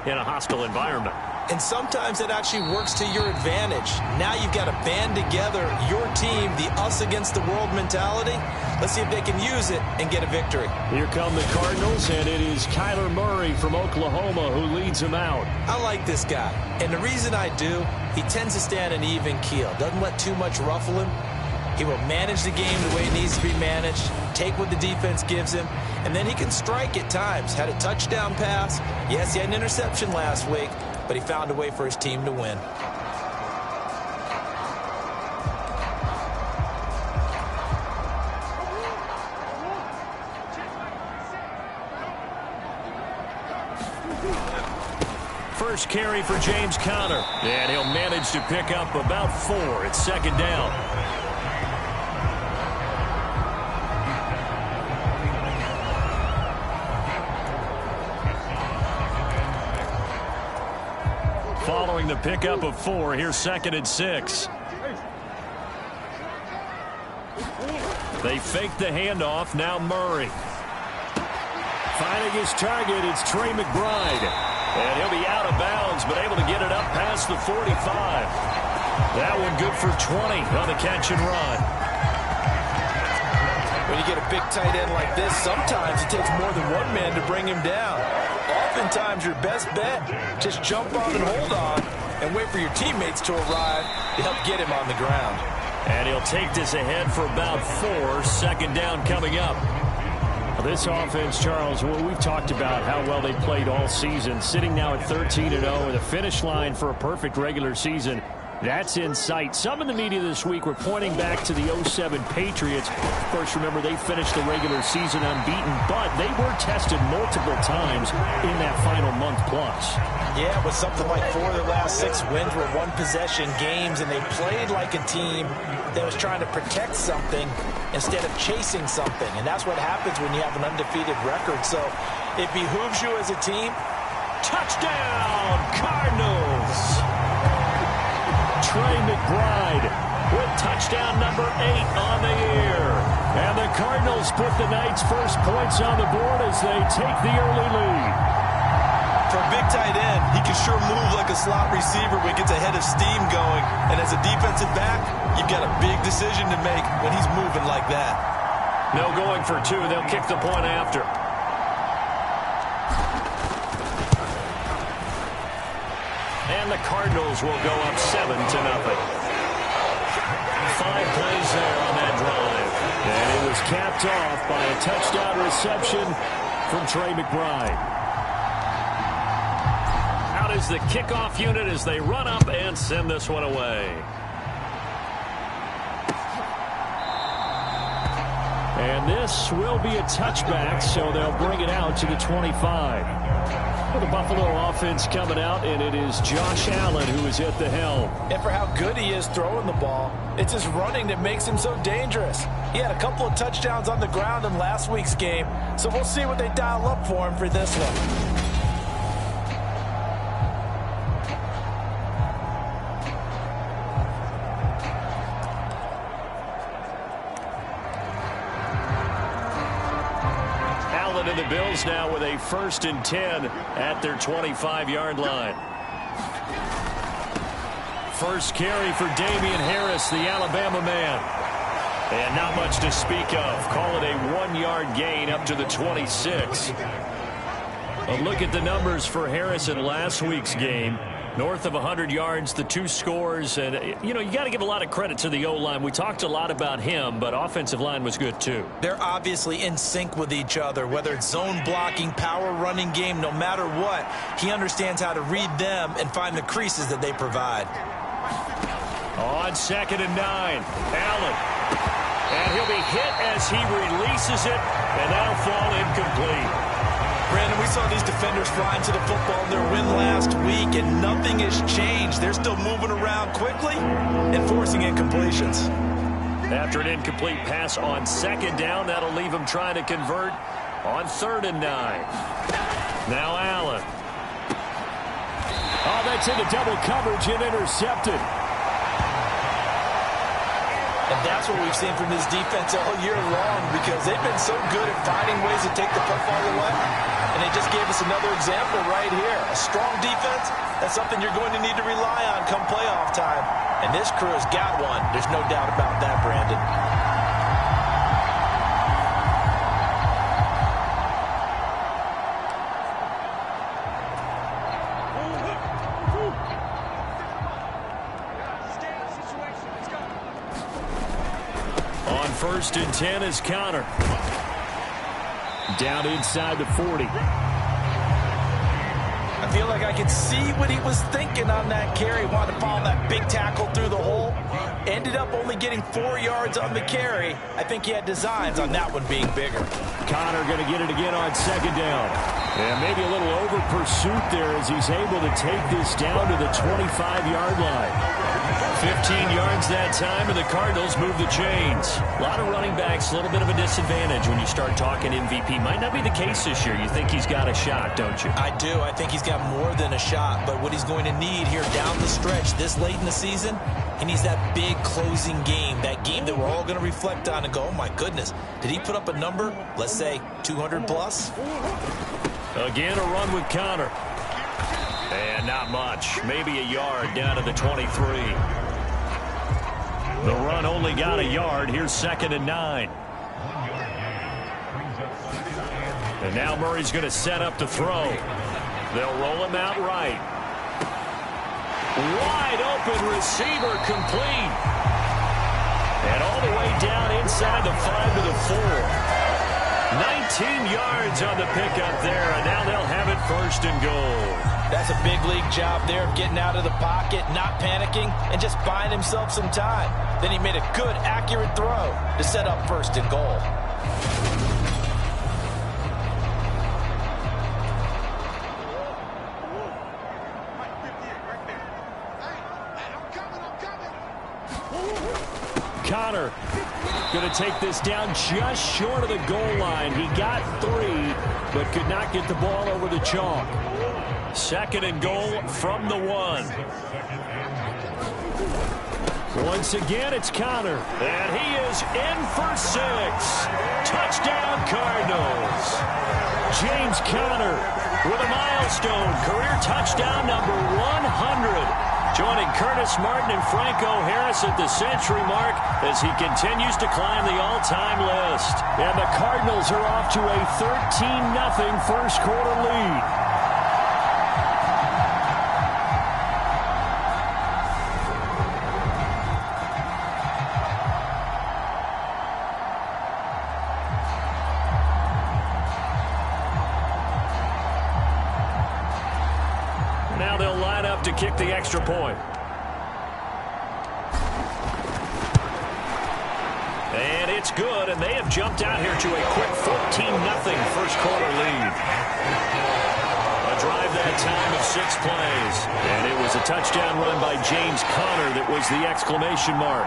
in a hostile environment. And sometimes it actually works to your advantage. Now you've got to band together your team, the us against the world mentality. Let's see if they can use it and get a victory. Here come the Cardinals, and it is Kyler Murray from Oklahoma who leads them out. I like this guy, and the reason I do, he tends to stand an even keel. Doesn't let too much ruffle him. He will manage the game the way it needs to be managed, take what the defense gives him, and then he can strike at times. Had a touchdown pass. Yes, he had an interception last week, but he found a way for his team to win. First carry for James Conner, and he'll manage to pick up about 4. It's second down. Following the pickup of 4, here's 2nd and 6. They fake the handoff. Now Murray. Finding his target, it's Trey McBride. And he'll be out of bounds, but able to get it up past the 45. That one good for 20 on the catch and run. When you get a big tight end like this, sometimes it takes more than one man to bring him down. Oftentimes, your best bet, just jump on and hold on and wait for your teammates to arrive to help get him on the ground. And he'll take this ahead for about 4. Second down coming up. This offense, Charles, well, we've talked about how well they played all season, sitting now at 13-0 with a finish line for a perfect regular season. That's in sight. Some in the media this week were pointing back to the 07 Patriots. Of course, remember, they finished the regular season unbeaten, but they were tested multiple times in that final month plus. Yeah, it was something like 4 of their last 6 wins were one-possession games, and they played like a team that was trying to protect something instead of chasing something. And that's what happens when you have an undefeated record. So it behooves you as a team. Touchdown, Cardinals! Trey McBride with touchdown number 8 on the year. And the Cardinals put the night's first points on the board as they take the early lead. For a big tight end, he can sure move like a slot receiver when he gets a head of steam going. And as a defensive back, you've got a big decision to make when he's moving like that. No going for 2. They'll kick the point after. And the Cardinals will go up 7-0. 5 plays there on that drive. And it was capped off by a touchdown reception from Trey McBride. Out is the kickoff unit as they run up and send this one away. And this will be a touchback, so they'll bring it out to the 25. Well, the Buffalo offense coming out, and it is Josh Allen who is at the helm. And for how good he is throwing the ball, it's his running that makes him so dangerous. He had a couple of touchdowns on the ground in last week's game, so we'll see what they dial up for him for this one. The Bills now with a 1st and 10 at their 25-yard line. First carry for Damian Harris, the Alabama man. And not much to speak of. Call it a 1-yard gain up to the 26. A look at the numbers for Harris in last week's game. North of 100 yards, the 2 scores. And, you know, you got to give a lot of credit to the O-line. We talked a lot about him, but offensive line was good, too. They're obviously in sync with each other, whether it's zone blocking, power running game, no matter what. He understands how to read them and find the creases that they provide. On 2nd and 9, Allen. And he'll be hit as he releases it, and that'll fall incomplete. Brandon, we saw these defenders flying to the football in their win last week, and nothing has changed. They're still moving around quickly and forcing incompletions. After an incomplete pass on 2nd down, that'll leave them trying to convert on 3rd and 9. Now Allen. Oh, that's into double coverage and intercepted. And that's what we've seen from this defense all year long, because they've been so good at finding ways to take the football away. and they just gave us another example right here. A strong defense, that's something you're going to need to rely on come playoff time. And this crew has got one. There's no doubt about that, Brandon. On 1st and 10 is Connor. Down inside the 40. I feel like I could see what he was thinking on that carry. Wanted to follow that big tackle through the hole. Ended up only getting 4 yards on the carry. I think he had designs on that one being bigger. Connor going to get it again on 2nd down. And maybe a little over pursuit there as he's able to take this down to the 25-yard line. 15 yards that time, and the Cardinals move the chains. A lot of running backs, a little bit of a disadvantage when you start talking MVP. Might not be the case this year. You think he's got a shot, don't you? I do. I think he's got more than a shot. But what he's going to need here down the stretch this late in the season, he needs that big closing game, that game that we're all going to reflect on and go, oh, my goodness, did he put up a number, let's say, 200 plus? Again, a run with Connor. And not much. Maybe a yard down to the 23. The run only got a yard. Here's 2nd and 9. And now Murray's going to set up to throw. They'll roll him out right. Wide open receiver complete. And all the way down inside the 5 to the 4. 19 yards on the pickup there, and now they'll have it 1st and goal. That's a big league job there of getting out of the pocket, not panicking, and just buying himself some time. Then he made a good, accurate throw to set up 1st and goal. Connor going to take this down just short of the goal line. He got 3, but could not get the ball over the chalk. 2nd and goal from the 1. Once again, it's Connor, and he is in for 6. Touchdown, Cardinals. James Conner with a milestone career touchdown number 100. Joining Curtis Martin and Franco Harris at the century mark as he continues to climb the all-time list. And the Cardinals are off to a 13-0 first quarter lead. Now they'll line up to kick the extra point. And it's good, and they have jumped out here to a quick 14-0 first quarter lead. A drive that time of 6 plays. And it was a touchdown run by James Conner that was the exclamation mark.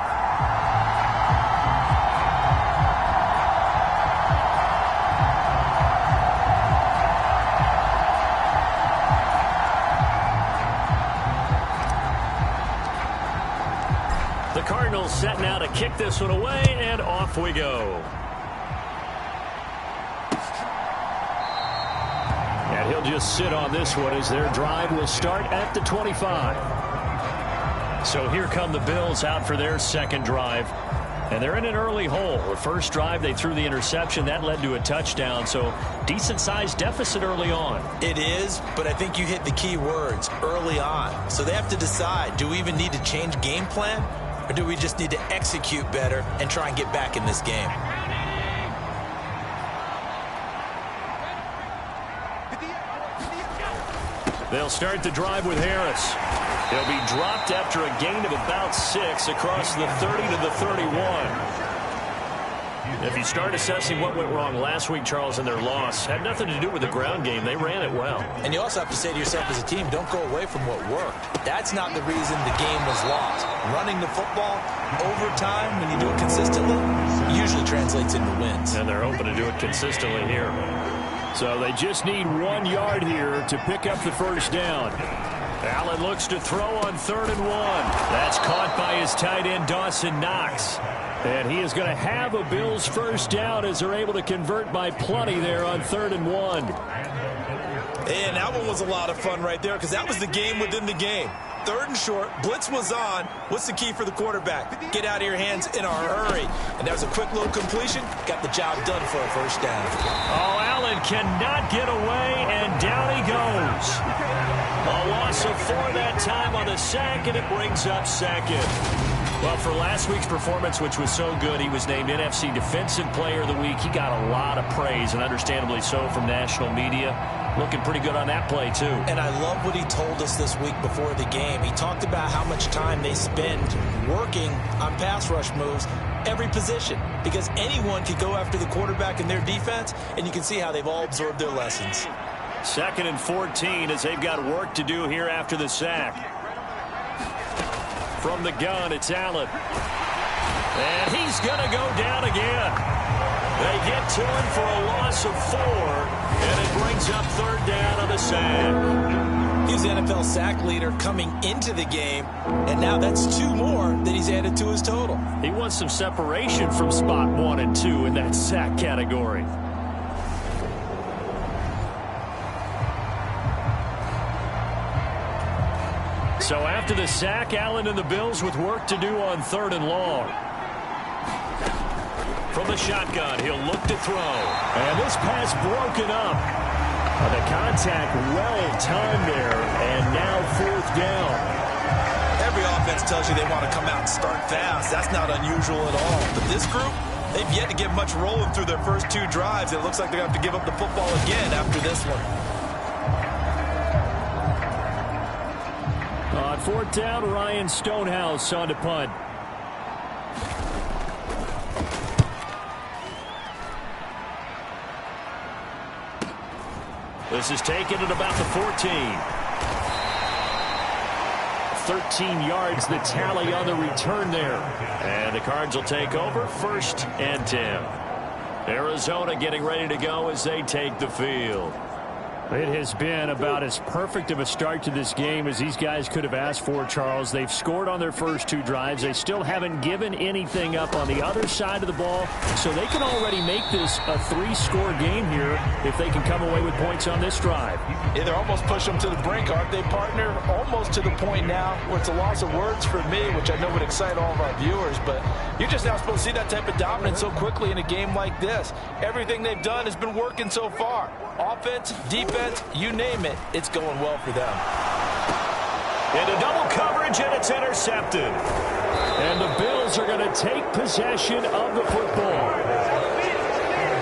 The Cardinals set now to kick this one away, and off we go. And he'll just sit on this one as their drive will start at the 25. So here come the Bills out for their 2nd drive. And they're in an early hole. The first drive, they threw the interception. That led to a touchdown. So decent-sized deficit early on. It is, but I think you hit the key words, early on. So they have to decide, do we even need to change game plan? Or do we just need to execute better and try and get back in this game? They'll start the drive with Harris. He'll be dropped after a gain of about 6 across the 30 to the 31. If you start assessing what went wrong last week, Charles, in their loss, had nothing to do with the ground game. They ran it well. And you also have to say to yourself as a team, don't go away from what worked. That's not the reason the game was lost. Running the football over time, when you do it consistently, usually translates into wins. And they're hoping to do it consistently here. So they just need 1 yard here to pick up the first down. Allen looks to throw on 3rd and 1. That's caught by his tight end, Dawson Knox. And he is going to have a Bills first down as they're able to convert by plenty there on 3rd and 1. And that one was a lot of fun right there because that was the game within the game. 3rd and short, blitz was on. What's the key for the quarterback? Get out of your hands in a hurry. And there's a quick little completion. Got the job done for a first down. Oh, Allen cannot get away, and down he goes. A loss of 4 that time on the sack, and it brings up 2nd. Well, for last week's performance, which was so good, he was named NFC Defensive Player of the Week. He got a lot of praise, and understandably so, from national media. Looking pretty good on that play, too. And I love what he told us this week before the game. He talked about how much time they spend working on pass rush moves, every position, because anyone could go after the quarterback in their defense, and you can see how they've all absorbed their lessons. 2nd and 14 as they've got work to do here after the sack. From the gun, it's Allen. And he's going to go down again. They get to him for a loss of 4, and it brings up 3rd down on the sack. He's the NFL sack leader coming into the game, and now that's 2 more that he's added to his total. He wants some separation from spot 1 and 2 in that sack category. So after the sack, Allen and the Bills with work to do on 3rd and long. From the shotgun, he'll look to throw. And this pass broken up. The contact well timed there, and now 4th down. Every offense tells you they want to come out and start fast. That's not unusual at all. But this group, they've yet to get much rolling through their first 2 drives. It looks like they're going to have to give up the football again after this one. On 4th down, Ryan Stonehouse on to punt. This is taken at about the 14. 13 yards the tally on the return there. And the Cards will take over 1st and 10. Arizona getting ready to go as they take the field. It has been about as perfect of a start to this game as these guys could have asked for, Charles. They've scored on their first 2 drives. They still haven't given anything up on the other side of the ball, so they can already make this a 3-score game here if they can come away with points on this drive. Yeah, they're almost pushing them to the brink, aren't they, partner? Almost to the point now where it's a loss of words for me, which I know would excite all of our viewers, but you're just not supposed to see that type of dominance so quickly in a game like this. Everything they've done has been working so far. Offense, defense, you name it, it's going well for them. Into double coverage, and it's intercepted. And the Bills are going to take possession of the football.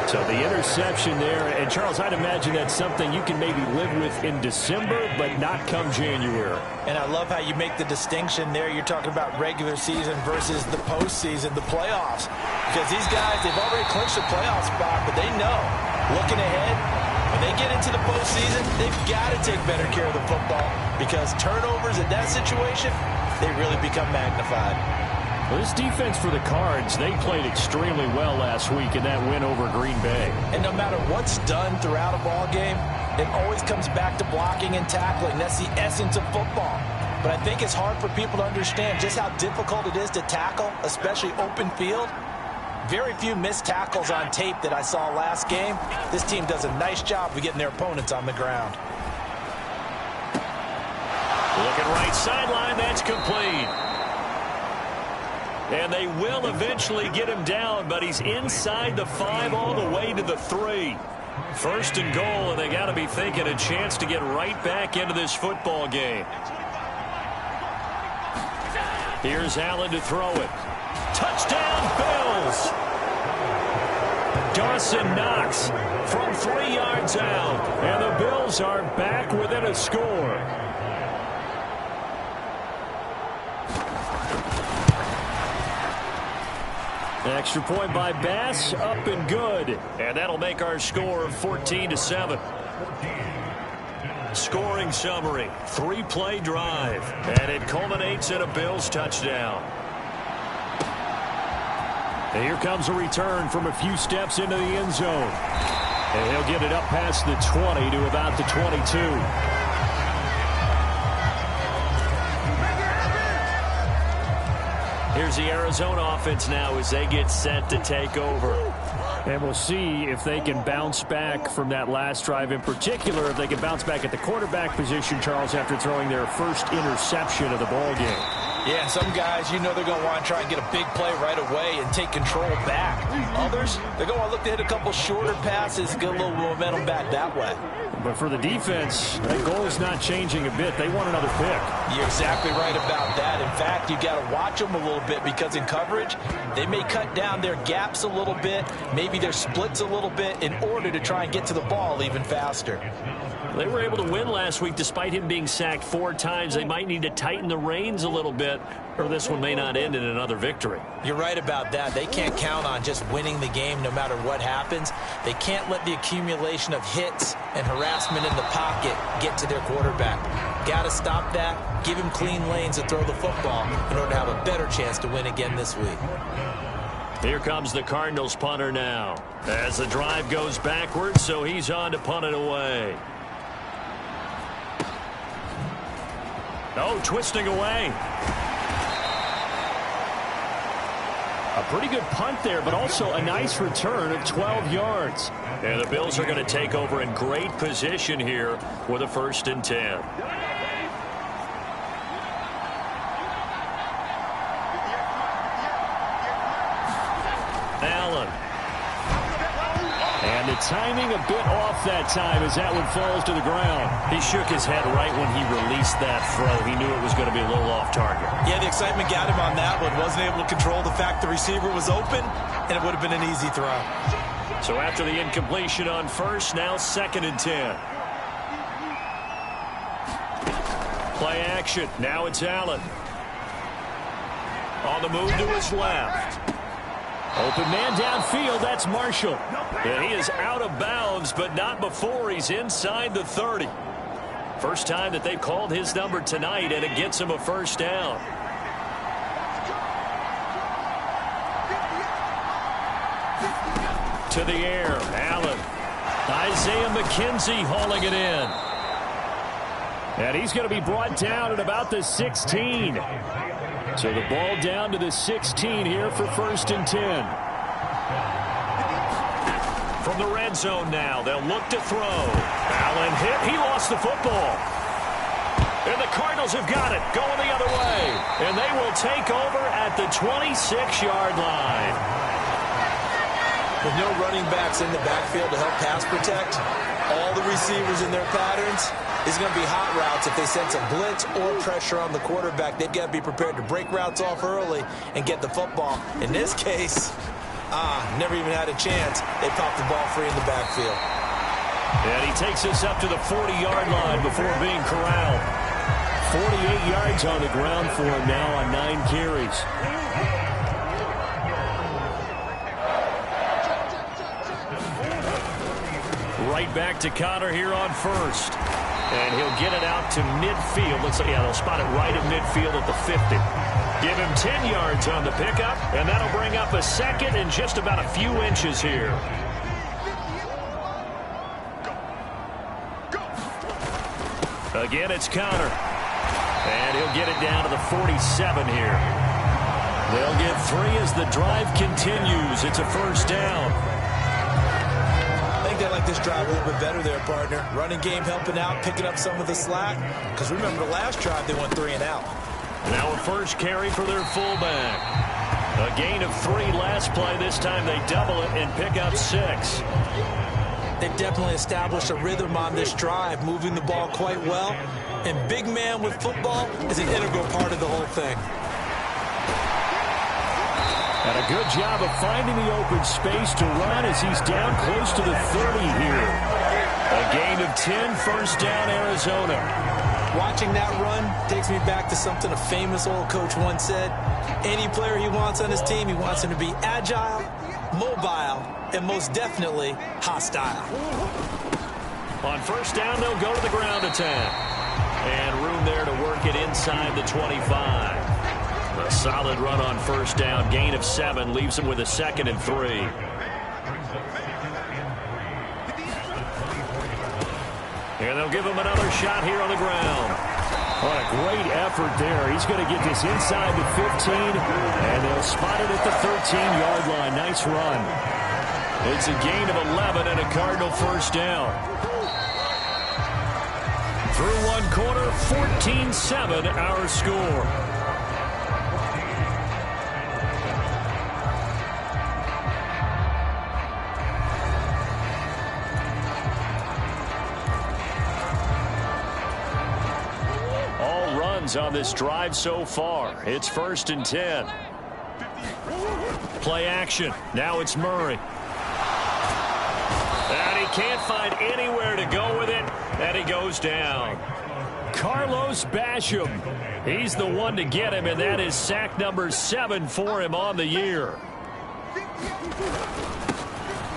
So the interception there, and Charles, I'd imagine that's something you can maybe live with in December, but not come January. And I love how you make the distinction there. You're talking about regular season versus the postseason, the playoffs. Because these guys, they've already clinched a playoff spot, but they know, looking ahead, when they get into the postseason, they've got to take better care of the football because turnovers in that situation, they really become magnified. Well, this defense for the Cards, they played extremely well last week in that win over Green Bay. And no matter what's done throughout a ball game, it always comes back to blocking and tackling. That's the essence of football. But I think it's hard for people to understand just how difficult it is to tackle, especially open field. Very few missed tackles on tape that I saw last game. This team does a nice job of getting their opponents on the ground. Looking right sideline, that's complete. And they will eventually get him down, but he's inside the 5 all the way to the 3. 1st and goal, and they got to be thinking a chance to get right back into this football game. Here's Allen to throw it. Touchdown, Bills! Dawson Knox from 3 yards out, and the Bills are back within a score. Extra point by Bass, up and good. And that'll make our score 14-7. Scoring summary, 3-play drive, and it culminates in a Bills touchdown. And here comes a return from a few steps into the end zone. And he'll get it up past the 20 to about the 22. Here's the Arizona offense now as they get set to take over. And we'll see if they can bounce back from that last drive, in particular, if they can bounce back at the quarterback position, Charles, after throwing their first interception of the ball game. Yeah, some guys, you know they're going to want to try and get a big play right away and take control back. Others, they're going to look to hit a couple shorter passes, get a little momentum back that way. But for the defense, that goal is not changing a bit. They want another pick. You're exactly right about that. In fact, you got to watch them a little bit because in coverage, they may cut down their gaps a little bit, maybe their splits a little bit in order to try and get to the ball even faster. They were able to win last week despite him being sacked 4 times. They might need to tighten the reins a little bit, or this one may not end in another victory. You're right about that. They can't count on just winning the game no matter what happens. They can't let the accumulation of hits and harassment in the pocket get to their quarterback. Got to stop that, give him clean lanes to throw the football in order to have a better chance to win again this week. Here comes the Cardinals punter now. As the drive goes backwards, so he's on to punt it away. Oh, twisting away. A pretty good punt there, but also a nice return of 12 yards. And the Bills are going to take over in great position here with a 1st and 10. Allen. And the timing a bit off that time as that one falls to the ground. He shook his head right when he released that throw. He knew it was going to be a little off target. Yeah, the excitement got him on that one. Wasn't able to control the fact the receiver was open, and it would have been an easy throw. So after the incompletion on 1st, now 2nd and 10. Play action. Now it's Allen. On the move to his left. Open man downfield, that's Marshall. And he is out of bounds, but not before he's inside the 30. First time that they've called his number tonight, and it gets him a 1st down. To the air, Allen. Isaiah McKenzie hauling it in. And he's going to be brought down at about the 16. So the ball down to the 16 here for 1st and 10. From the red zone now, they'll look to throw. Allen hit. He lost the football. And the Cardinals have got it, going the other way. And they will take over at the 26-yard line. With no running backs in the backfield to help pass protect, all the receivers in their patterns, it's going to be hot routes. If they sense a blitz or pressure on the quarterback, they've got to be prepared to break routes off early and get the football. In this case, never even had a chance. They popped the ball free in the backfield. And he takes us up to the 40-yard line before being corralled. 48 yards on the ground for him now on 9 carries. Right back to Connor here on 1st. And he'll get it out to midfield. Let's say, yeah, they'll spot it right at midfield at the 50. Give him 10 yards on the pickup, and that'll bring up a 2nd and just about a few inches here. Again, it's Connor. And he'll get it down to the 47 here. They'll get 3 as the drive continues. It's a 1st down. They like this drive a little bit better there, partner. Running game helping out, picking up some of the slack. Because remember the last drive, they went 3 and out. Now a 1st carry for their fullback. A gain of 3 last play. This time they double it and pick up 6. They've definitely established a rhythm on this drive, moving the ball quite well. And big man with football is an integral part of the whole thing. And a good job of finding the open space to run as he's down close to the 30 here. A gain of 10, 1st down, Arizona. Watching that run takes me back to something a famous old coach once said. Any player he wants on his team, he wants him to be agile, mobile, and most definitely hostile. On 1st down, they'll go to the ground attack. And room there to work it inside the 25. A solid run on 1st down. Gain of 7 leaves him with a 2nd and 3. And they'll give him another shot here on the ground. What a great effort there. He's going to get this inside the 15, and they'll spot it at the 13-yard line. Nice run. It's a gain of 11 and a Cardinal first down. Through one quarter, 14-7 our score. All runs on this drive so far. It's 1st and 10. Play action. Now it's Murray. And he can't find anywhere to go with it. And he goes down. Carlos Basham. He's the one to get him, and that is sack number 7 for him on the year.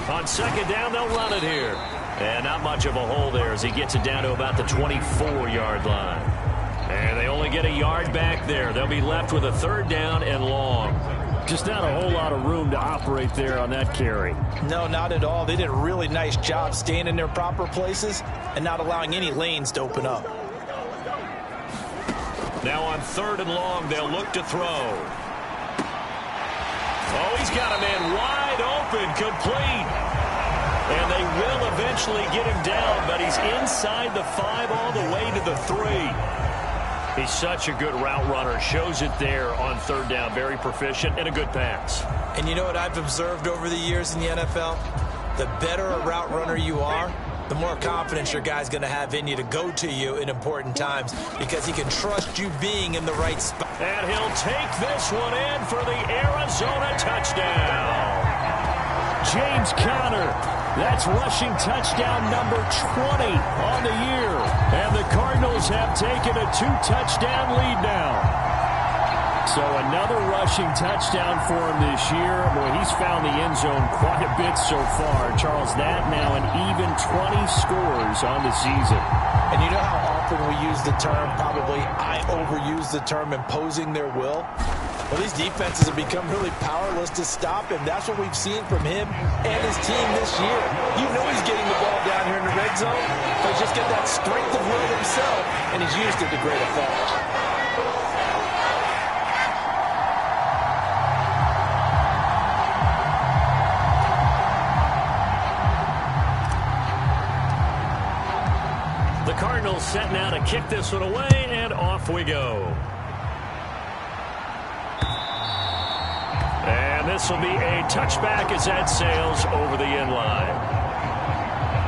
On 2nd down, they'll run it here. And not much of a hole there as he gets it down to about the 24-yard line. And they only get a yard back there. They'll be left with a 3rd down and long. Just not a whole lot of room to operate there on that carry. No, not at all. They did a really nice job staying in their proper places and not allowing any lanes to open up. Now on 3rd and long, they'll look to throw. Oh, he's got a man wide open, complete. And they will eventually get him down, but he's inside the 5 all the way to the 3. He's such a good route runner. Shows it there on 3rd down. Very proficient and a good pass. And you know what I've observed over the years in the NFL? The better a route runner you are, the more confidence your guy's going to have in you to go to you in important times because he can trust you being in the right spot. And he'll take this one in for the Arizona touchdown. James Conner. That's rushing touchdown number 20 on the year. And the Cardinals have taken a 2-touchdown lead now. So another rushing touchdown for him this year. Boy, he's found the end zone quite a bit so far. Charles, that now an even 20 scores on the season. And you know how often we use the term, probably I overuse the term imposing their will? Well, these defenses have become really powerless to stop him. That's what we've seen from him and his team this year. You know he's getting the ball down here in the red zone, but he's just got that strength of will himself, and he's used it to great effect. The Cardinals set now to kick this one away, and off we go. And this will be a touchback as that sails over the end line.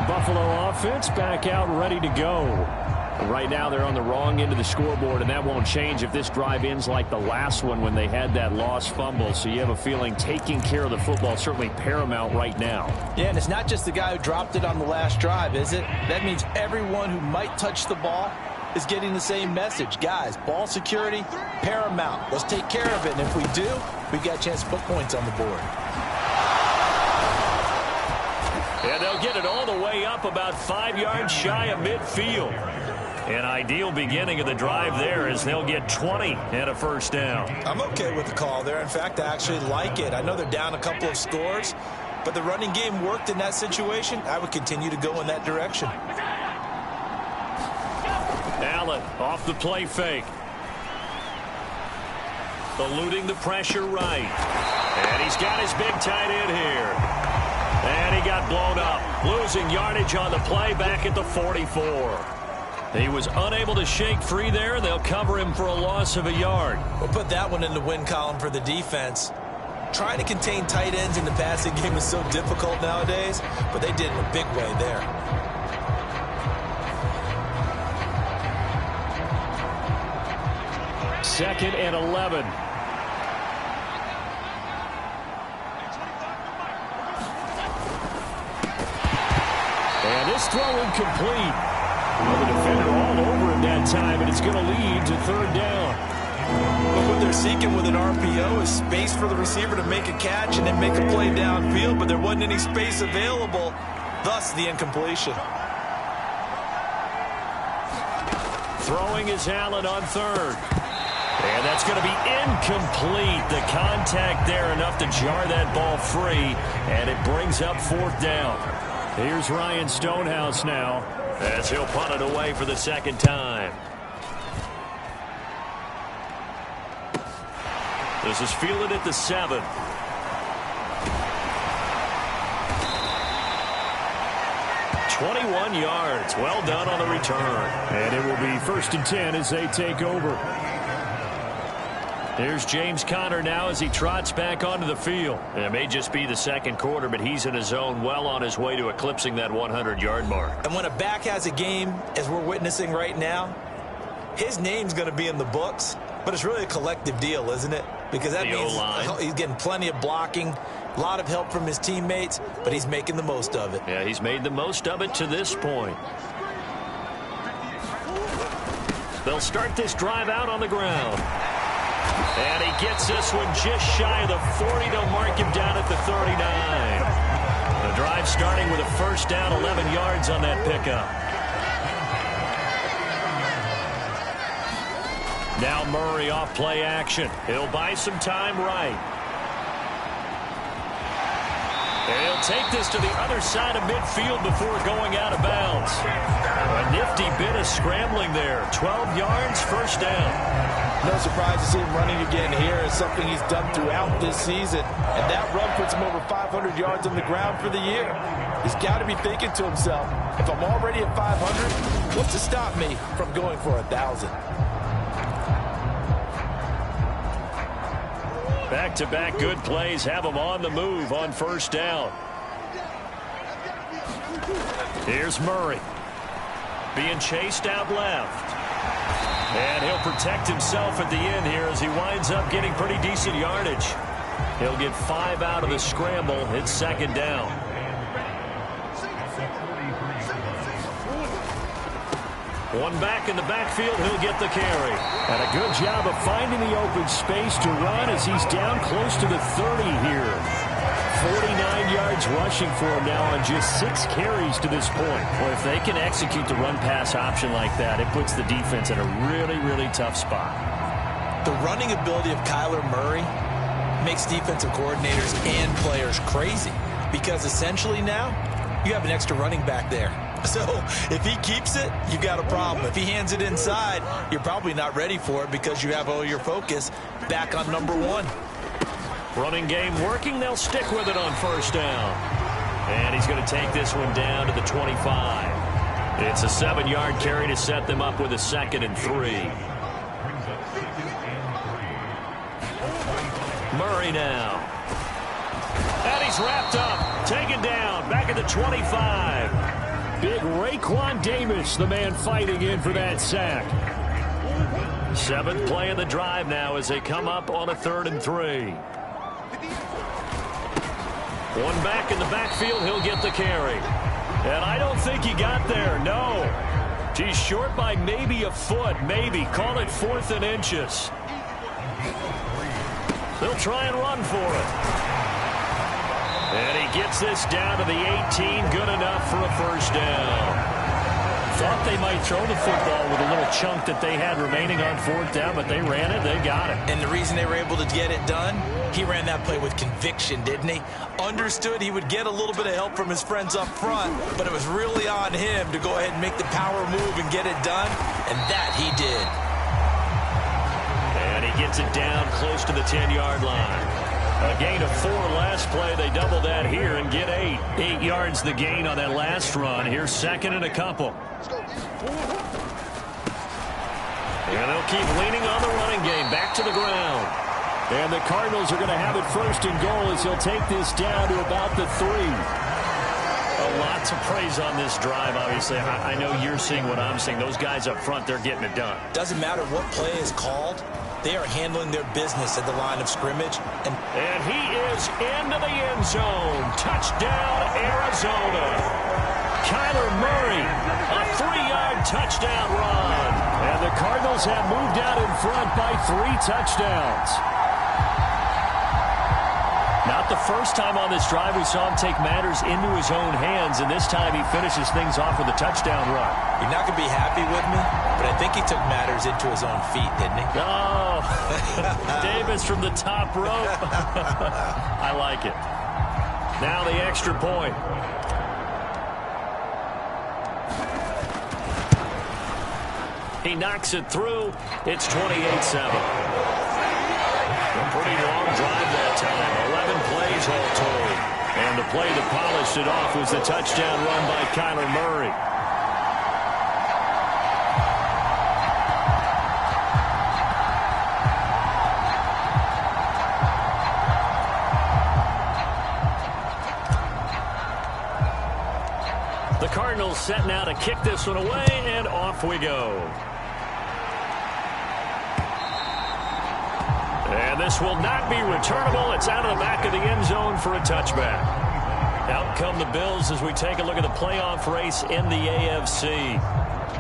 Buffalo offense back out ready to go. Right now they're on the wrong end of the scoreboard, and that won't change if this drive ends like the last one when they had that lost fumble. So you have a feeling taking care of the football certainly paramount right now. Yeah, and it's not just the guy who dropped it on the last drive, is it? That means everyone who might touch the ball is getting the same message. Guys, ball security, paramount. Let's take care of it, and if we do, we've got a chance to put points on the board. And they'll get it all the way up about 5 yards shy of midfield. An ideal beginning of the drive there as they'll get 20 and a 1st down. I'm okay with the call there. In fact, I actually like it. I know they're down a couple of scores, but the running game worked in that situation. I would continue to go in that direction. Allen off the play fake. Eluding the pressure right. And he's got his big tight end here. And he got blown up. Losing yardage on the play back at the 44. He was unable to shake free there. They'll cover him for a loss of a yard. We'll put that one in the win column for the defense. Trying to contain tight ends in the passing game is so difficult nowadays, but they did in a big way there. Second and 11. And this throw incomplete. Well, the defender all over him that time, and it's going to lead to 3rd down. But what they're seeking with an RPO is space for the receiver to make a catch and then make a play downfield, but there wasn't any space available, thus the incompletion. Throwing is Allen on 3rd. And that's going to be incomplete. The contact there enough to jar that ball free, and it brings up 4th down. Here's Ryan Stonehouse now as he'll punt it away for the 2nd time. This is fielded at the 7. 21 yards. Well done on the return. And it will be 1st and 10 as they take over. Here's James Conner now as he trots back onto the field. It may just be the second quarter, but he's in his zone, well on his way to eclipsing that 100-yard mark. And when a back has a game, as we're witnessing right now, his name's going to be in the books, but it's really a collective deal, isn't it? Because that means he's getting plenty of blocking, a lot of help from his teammates, but he's making the most of it. Yeah, he's made the most of it to this point. They'll start this drive out on the ground. And he gets this one just shy of the 40. They'll mark him down at the 39. The drive starting with a first down, 11 yards on that pickup. Now Murray off play action. He'll buy some time right. And he'll take this to the other side of midfield before going out of bounds. A nifty bit of scrambling there. 12 yards, first down. No surprise to see him running again here. It's something he's done throughout this season. And that run puts him over 500 yards on the ground for the year. He's got to be thinking to himself, if I'm already at 500, what's to stop me from going for 1,000? Back-to-back good plays have him on the move on first down. Here's Murray. Being chased out left. And he'll protect himself at the end here as he winds up getting pretty decent yardage. He'll get 5 out of the scramble. It's second down. One back in the backfield. He'll get the carry. And a good job of finding the open space to run as he's down close to the 30 here. 49 yards rushing for him now on just 6 carries to this point. Well, if they can execute the run-pass option like that, it puts the defense in a really, really tough spot. The running ability of Kyler Murray makes defensive coordinators and players crazy because essentially now you have an extra running back there. So if he keeps it, you've got a problem. If he hands it inside, you're probably not ready for it because you have all your focus back on number 1. Running game working. They'll stick with it on first down. And he's going to take this one down to the 25. It's a 7-yard carry to set them up with a 2nd and 3. Murray now. And he's wrapped up. Taken down. Back at the 25. Big Raekwon Davis, the man fighting in for that sack. 7th play of the drive now as they come up on a 3rd and 3. One back in the backfield, he'll get the carry. And I don't think he got there, no. He's short by maybe a foot, maybe. Call it 4th and inches. They'll try and run for it. And he gets this down to the 18, good enough for a first down. Thought they might throw the football with a little chunk that they had remaining on 4th down, but they ran it, they got it. And the reason they were able to get it done, he ran that play with conviction, didn't he? Understood he would get a little bit of help from his friends up front, but it was really on him to go ahead and make the power move and get it done, and that he did. And he gets it down close to the 10-yard line. A gain of 4 last play. They double that here and get 8. 8 yards the gain on that last run. Here's 2nd and a couple. And they'll keep leaning on the running game. Back to the ground. And the Cardinals are going to have it 1st and goal as he'll take this down to about the 3. A lot to praise on this drive, obviously. I know you're seeing what I'm seeing. Those guys up front, they're getting it done. Doesn't matter what play is called. They are handling their business at the line of scrimmage. And he is into the end zone. Touchdown, Arizona. Kyler Murray, a 3-yard touchdown run. And the Cardinals have moved out in front by 3 touchdowns. Not the first time on this drive we saw him take matters into his own hands, and this time he finishes things off with a touchdown run. You're not going to be happy with me, but I think he took matters into his own feet, didn't he? Oh, Davis from the top rope. I like it. Now the extra point. He knocks it through. It's 28-7. A pretty long drive that time. 11 plays all told. And the play that polished it off was the touchdown run by Kyler Murray. The Cardinals set now to kick this one away, and off we go. And this will not be returnable. It's out of the back of the end zone for a touchback. Out come the Bills as we take a look at the playoff race in the AFC.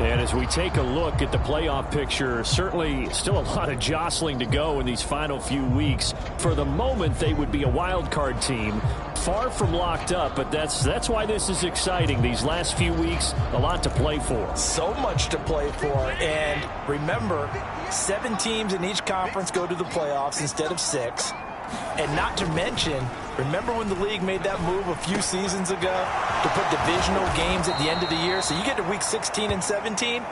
And as we take a look at the playoff picture, certainly still a lot of jostling to go in these final few weeks. For the moment, they would be a wild card team, far from locked up, but that's why this is exciting. These last few weeks, a lot to play for. So much to play for. And remember, 7 teams in each conference go to the playoffs instead of 6. And not to mention, remember when the league made that move a few seasons ago to put divisional games at the end of the year? So you get to week 16 and 17,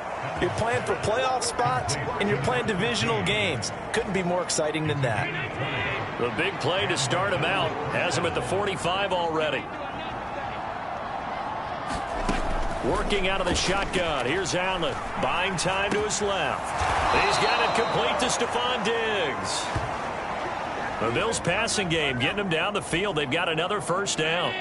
you're playing for playoff spots, and you're playing divisional games. Couldn't be more exciting than that. The big play to start him out has him at the 45 already. Working out of the shotgun. Here's Allen. Buying time to his left. He's got it complete to Stephon Diggs. The Bills passing game getting them down the field. They've got another first down.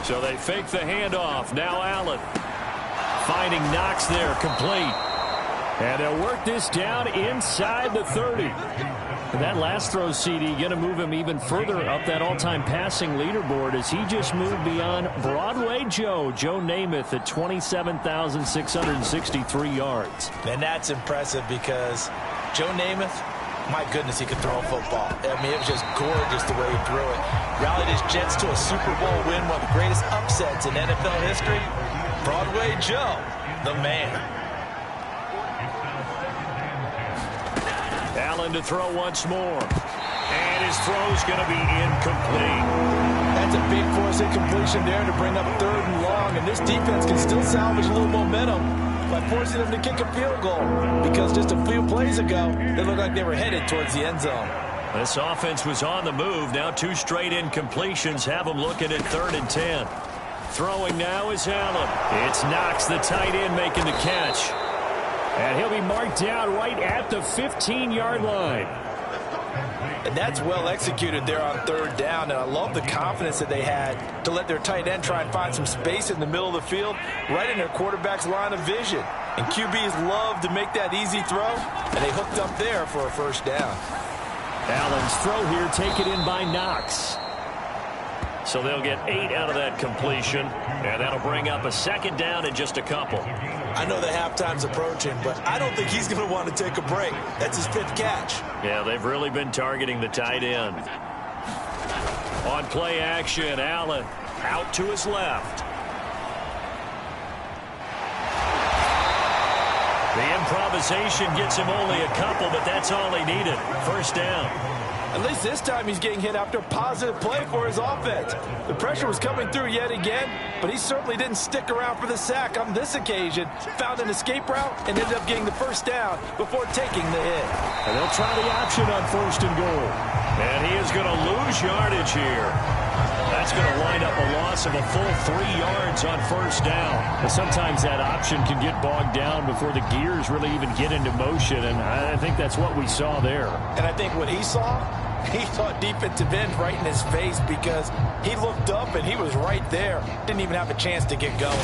So they fake the handoff. Now Allen finding Knox there, complete. And they'll work this down inside the 30. And that last throw, CD, going to move him even further up that all-time passing leaderboard as he just moved beyond Broadway Joe Namath at 27,663 yards. And that's impressive because Joe Namath, my goodness, he could throw a football. I mean, it was just gorgeous the way he threw it. Rallied his Jets to a Super Bowl win, one of the greatest upsets in NFL history. Broadway Joe, the man. Allen to throw once more. And his throw's going to be incomplete. That's a big force incompletion there to bring up 3rd and long. And this defense can still salvage a little momentum by forcing them to kick a field goal. Because just a few plays ago, they looked like they were headed towards the end zone. This offense was on the move. Now 2 straight incompletions have them looking at 3rd and 10. Throwing now is Allen. It's Knox, the tight end, making the catch. And he'll be marked down right at the 15-yard line. And that's well executed there on 3rd down. And I love the confidence that they had to let their tight end try and find some space in the middle of the field, right in their quarterback's line of vision. And QBs love to make that easy throw, and they hooked up there for a first down. Allen's throw here taken in by Knox. So they'll get 8 out of that completion, and that'll bring up a 2nd down in just a couple. I know the halftime's approaching, but I don't think he's going to want to take a break. That's his 5th catch. Yeah, they've really been targeting the tight end. On play action, Allen out to his left. The improvisation gets him only a couple, but that's all he needed. First down. At least this time he's getting hit after a positive play for his offense. The pressure was coming through yet again, but he certainly didn't stick around for the sack on this occasion. Found an escape route and ended up getting the first down before taking the hit. And they'll try the option on 1st and goal. And he is going to lose yardage here. That's going to wind up a loss of a full 3 yards on 1st down. But sometimes that option can get bogged down before the gears really even get into motion, and I think that's what we saw there. And I think what he saw defensive end right in his face because he looked up and he was right there. Didn't even have a chance to get going.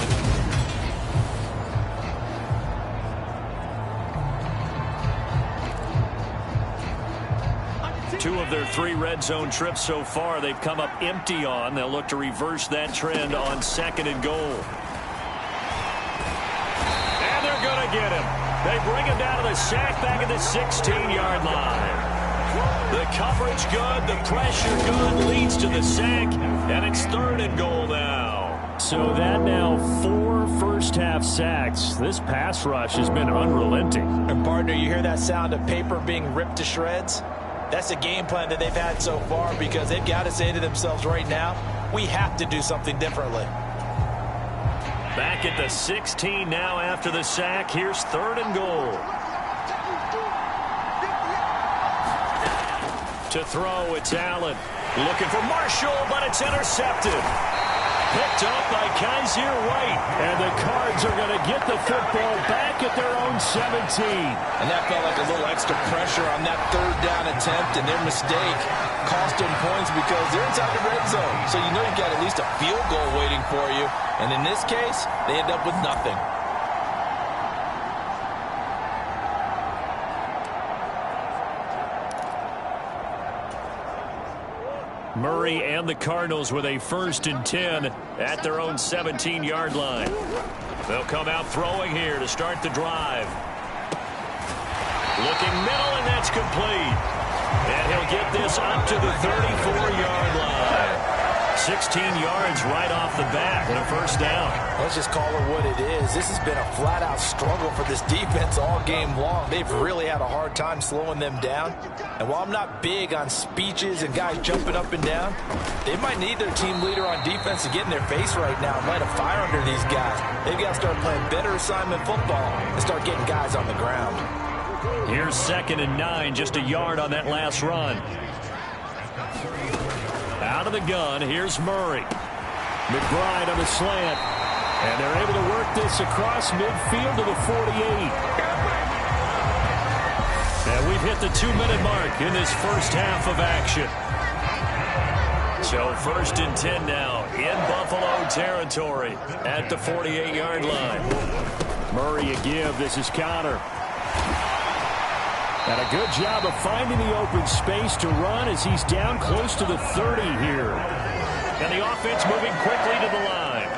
Two of their 3 red zone trips so far they've come up empty on. They'll look to reverse that trend on 2nd and goal. And they're going to get him. They bring him down to the sack back at the 16-yard line. The coverage good, the pressure good, leads to the sack, and it's 3rd and goal now. So that now 4 first-half sacks. This pass rush has been unrelenting. And, partner, you hear that sound of paper being ripped to shreds? That's the game plan that they've had so far because they've got to say to themselves right now, we have to do something differently. Back at the 16 now after the sack. Here's 3rd and goal. To throw, it's Allen. Looking for Marshall, but it's intercepted. Picked up by Kaiser White. And the Cards are going to get the football back at their own 17. And that felt like a little extra pressure on that third down attempt, and their mistake cost them points because they're inside the red zone. So you know you've got at least a field goal waiting for you. And in this case, they end up with nothing. Murray and the Cardinals with a 1st and 10 at their own 17-yard line. They'll come out throwing here to start the drive. Looking middle, and that's complete. And he'll get this up to the 34-yard line. 16 yards right off the bat and a 1st down. Let's just call it what it is. This has been a flat-out struggle for this defense all game long. They've really had a hard time slowing them down. And while I'm not big on speeches and guys jumping up and down, they might need their team leader on defense to get in their face right now and light a fire under these guys. They've got to start playing better assignment football and start getting guys on the ground. Here's 2nd and 9, just a yard on that last run. Out of the gun, here's Murray. McBride on the slant. And they're able to work this across midfield to the 48. And we've hit the 2-minute mark in this first half of action. So 1st and 10 now in Buffalo territory at the 48-yard line. Murray a give. This is Connor. And a good job of finding the open space to run as he's down close to the 30 here. And the offense moving quickly to the line.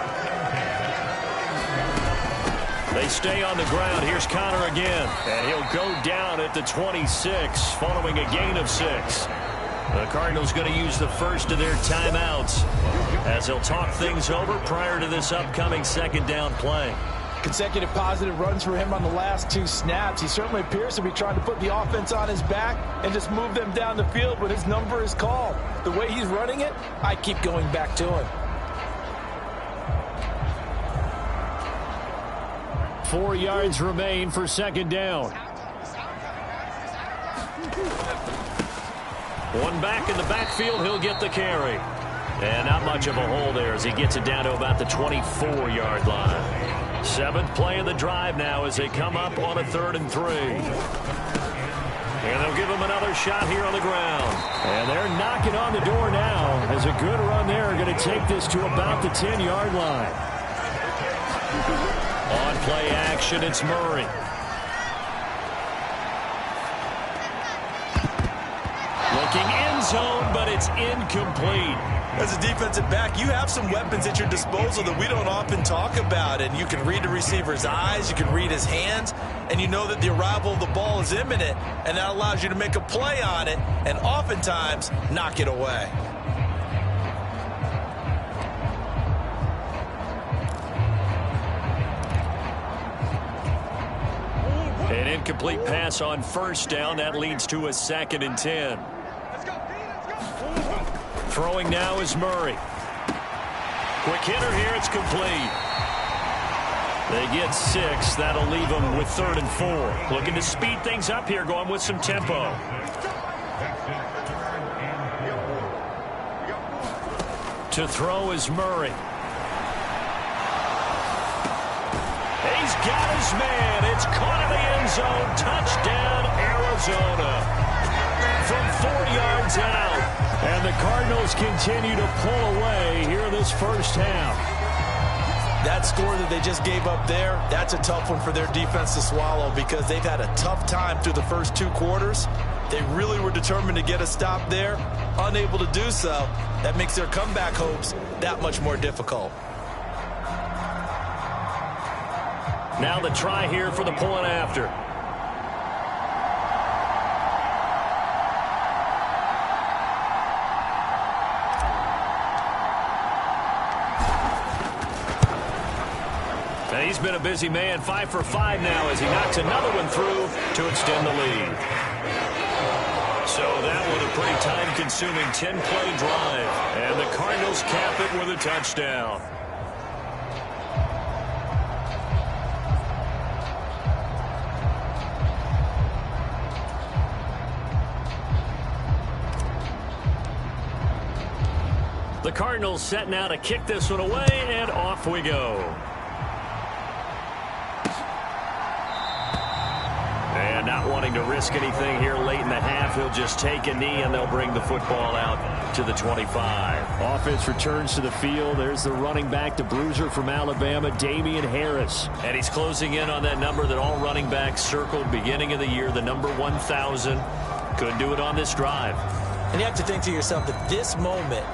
They stay on the ground. Here's Connor again. And he'll go down at the 26 following a gain of 6. The Cardinals going to use the first of their timeouts as they'll talk things over prior to this upcoming 2nd down play. Consecutive positive runs for him on the last 2 snaps. He certainly appears to be trying to put the offense on his back and just move them down the field when his number is called. The way he's running it, I keep going back to him. 4 yards remain for 2nd down. One back in the backfield, he'll get the carry. And not much of a hole there as he gets it down to about the 24-yard line. 7th play of the drive now as they come up on a 3rd and 3. And they'll give him another shot here on the ground. And they're knocking on the door now as a good run there are going to take this to about the 10-yard line. On play action, it's Murray. Looking end zone, but it's incomplete. As a defensive back, you have some weapons at your disposal that we don't often talk about. And you can read the receiver's eyes, you can read his hands, and you know that the arrival of the ball is imminent. And that allows you to make a play on it and oftentimes knock it away. An incomplete pass on 1st down. That leads to a 2nd and 10. Throwing now is Murray. Quick hitter here. It's complete. They get 6. That'll leave them with 3rd and 4. Looking to speed things up here, going with some tempo. To throw is Murray. He's got his man. It's caught in the end zone. Touchdown, Arizona. From 4 yards out. And the Cardinals continue to pull away here in this first half. That score that they just gave up there, that's a tough one for their defense to swallow because they've had a tough time through the first 2 quarters. They really were determined to get a stop there, unable to do so. That makes their comeback hopes that much more difficult. Now the try here for the point after. He's been a busy man, 5 for 5 now as he knocks another one through to extend the lead. So that was a pretty time-consuming 10-play drive, and the Cardinals cap it with a touchdown. Cardinals set now to kick this one away, and off we go. And not wanting to risk anything here late in the half, he'll just take a knee, and they'll bring the football out to the 25. Offense returns to the field. There's the running back, the bruiser from Alabama, Damian Harris. And he's closing in on that number that all running backs circled beginning of the year, the number 1,000. Couldn't do it on this drive. And you have to think to yourself that this moment,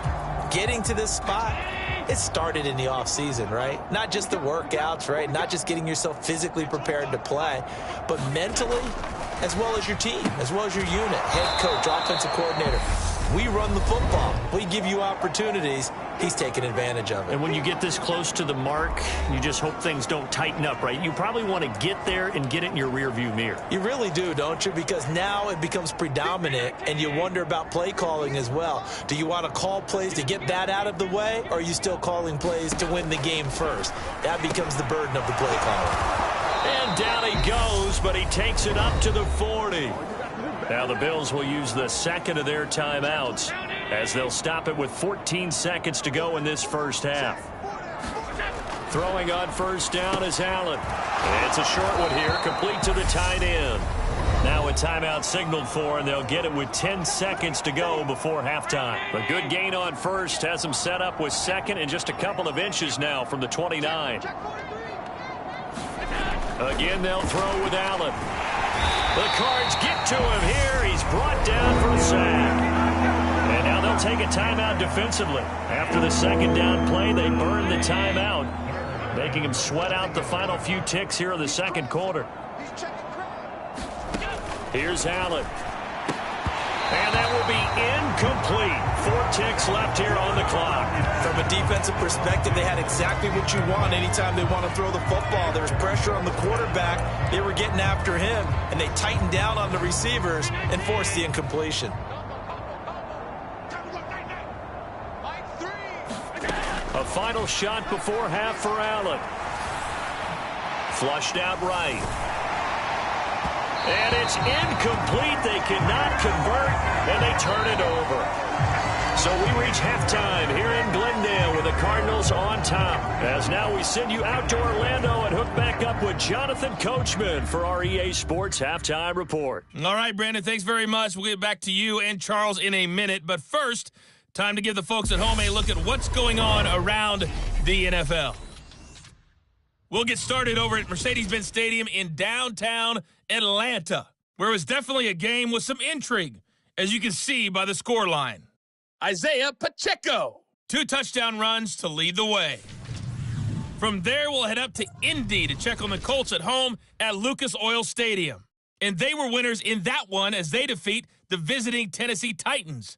getting to this spot, it started in the offseason, right? Not just the workouts, right? Not just getting yourself physically prepared to play, but mentally, as well as your team, as well as your unit, head coach, offensive coordinator. We run the football. We give you opportunities. He's taking advantage of it. And when you get this close to the mark, you just hope things don't tighten up, right? You probably want to get there and get it in your rearview mirror. You really do, don't you? Because now it becomes predominant, and you wonder about play calling as well. Do you want to call plays to get that out of the way, or are you still calling plays to win the game first? That becomes the burden of the play caller. And down he goes, but he takes it up to the 40. Now the Bills will use the second of their timeouts as they'll stop it with 14 seconds to go in this first half. Throwing on first down is Allen. It's a short one here, complete to the tight end. Now a timeout signaled for, and they'll get it with 10 seconds to go before halftime. A good gain on first has them set up with second and just a couple of inches now from the 29. Again, they'll throw with Allen. The Cards get to him here. He's brought down for a sack. And now they'll take a timeout defensively. After the second down play, they burn the timeout, making him sweat out the final few ticks here in the second quarter. Here's Allen. And that will be incomplete. 4 ticks left here on the clock. From a defensive perspective, they had exactly what you want anytime they want to throw the football. There was pressure on the quarterback. They were getting after him, and they tightened down on the receivers and forced the incompletion. A final shot before half for Allen. Flushed out right. And it's incomplete. They cannot convert, and they turn it over. So we reach halftime here in Glendale with the Cardinals on top. As now we send you out to Orlando and hook back up with Jonathan Coachman for our EA Sports Halftime Report. All right, Brandon, thanks very much. We'll get back to you and Charles in a minute. But first, time to give the folks at home a look at what's going on around the NFL. We'll get started over at Mercedes-Benz Stadium in downtown Atlanta, where it was definitely a game with some intrigue, as you can see by the scoreline. Isaiah Pacheco, 2 touchdown runs to lead the way. From there, we'll head up to Indy to check on the Colts at home at Lucas Oil Stadium. And they were winners in that one as they defeat the visiting Tennessee Titans.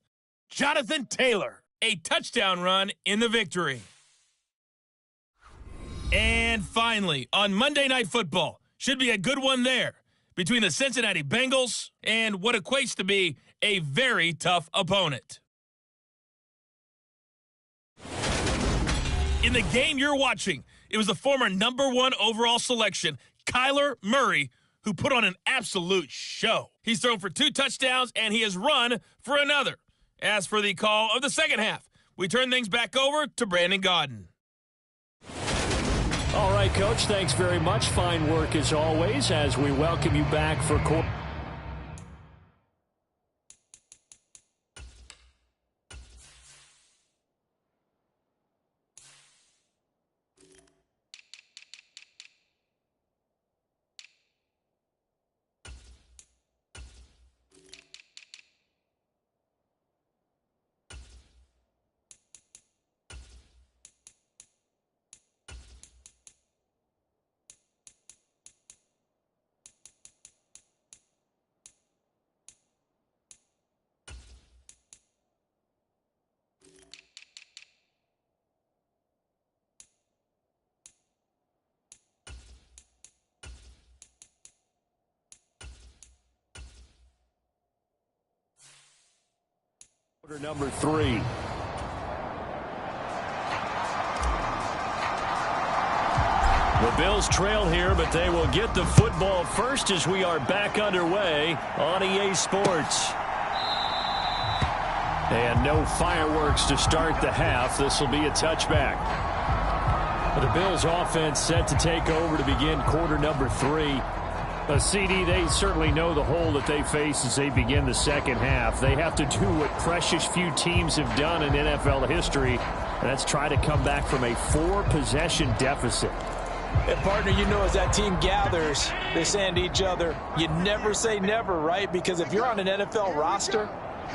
Jonathan Taylor, a touchdown run in the victory. And finally, on Monday Night Football, should be a good one there, between the Cincinnati Bengals and what equates to be a very tough opponent. In the game you're watching, it was the former #1 overall selection, Kyler Murray, who put on an absolute show. He's thrown for 2 touchdowns, and he has run for another. As for the call of the second half, we turn things back over to Brandon Gaudin. All right, Coach, thanks very much. Fine work as always as we welcome you back for quarter. Quarter number 3. The Bills trail here, but they will get the football first as we are back underway on EA Sports. And no fireworks to start the half. This will be a touchback. The Bills offense set to take over to begin quarter number 3. CD, they certainly know the hole that they face as they begin the second half. They have to do what precious few teams have done in NFL history, and that's try to come back from a 4-possession deficit. And, partner, you know, as that team gathers, they're saying to each other, you never say never, right? Because if you're on an NFL roster,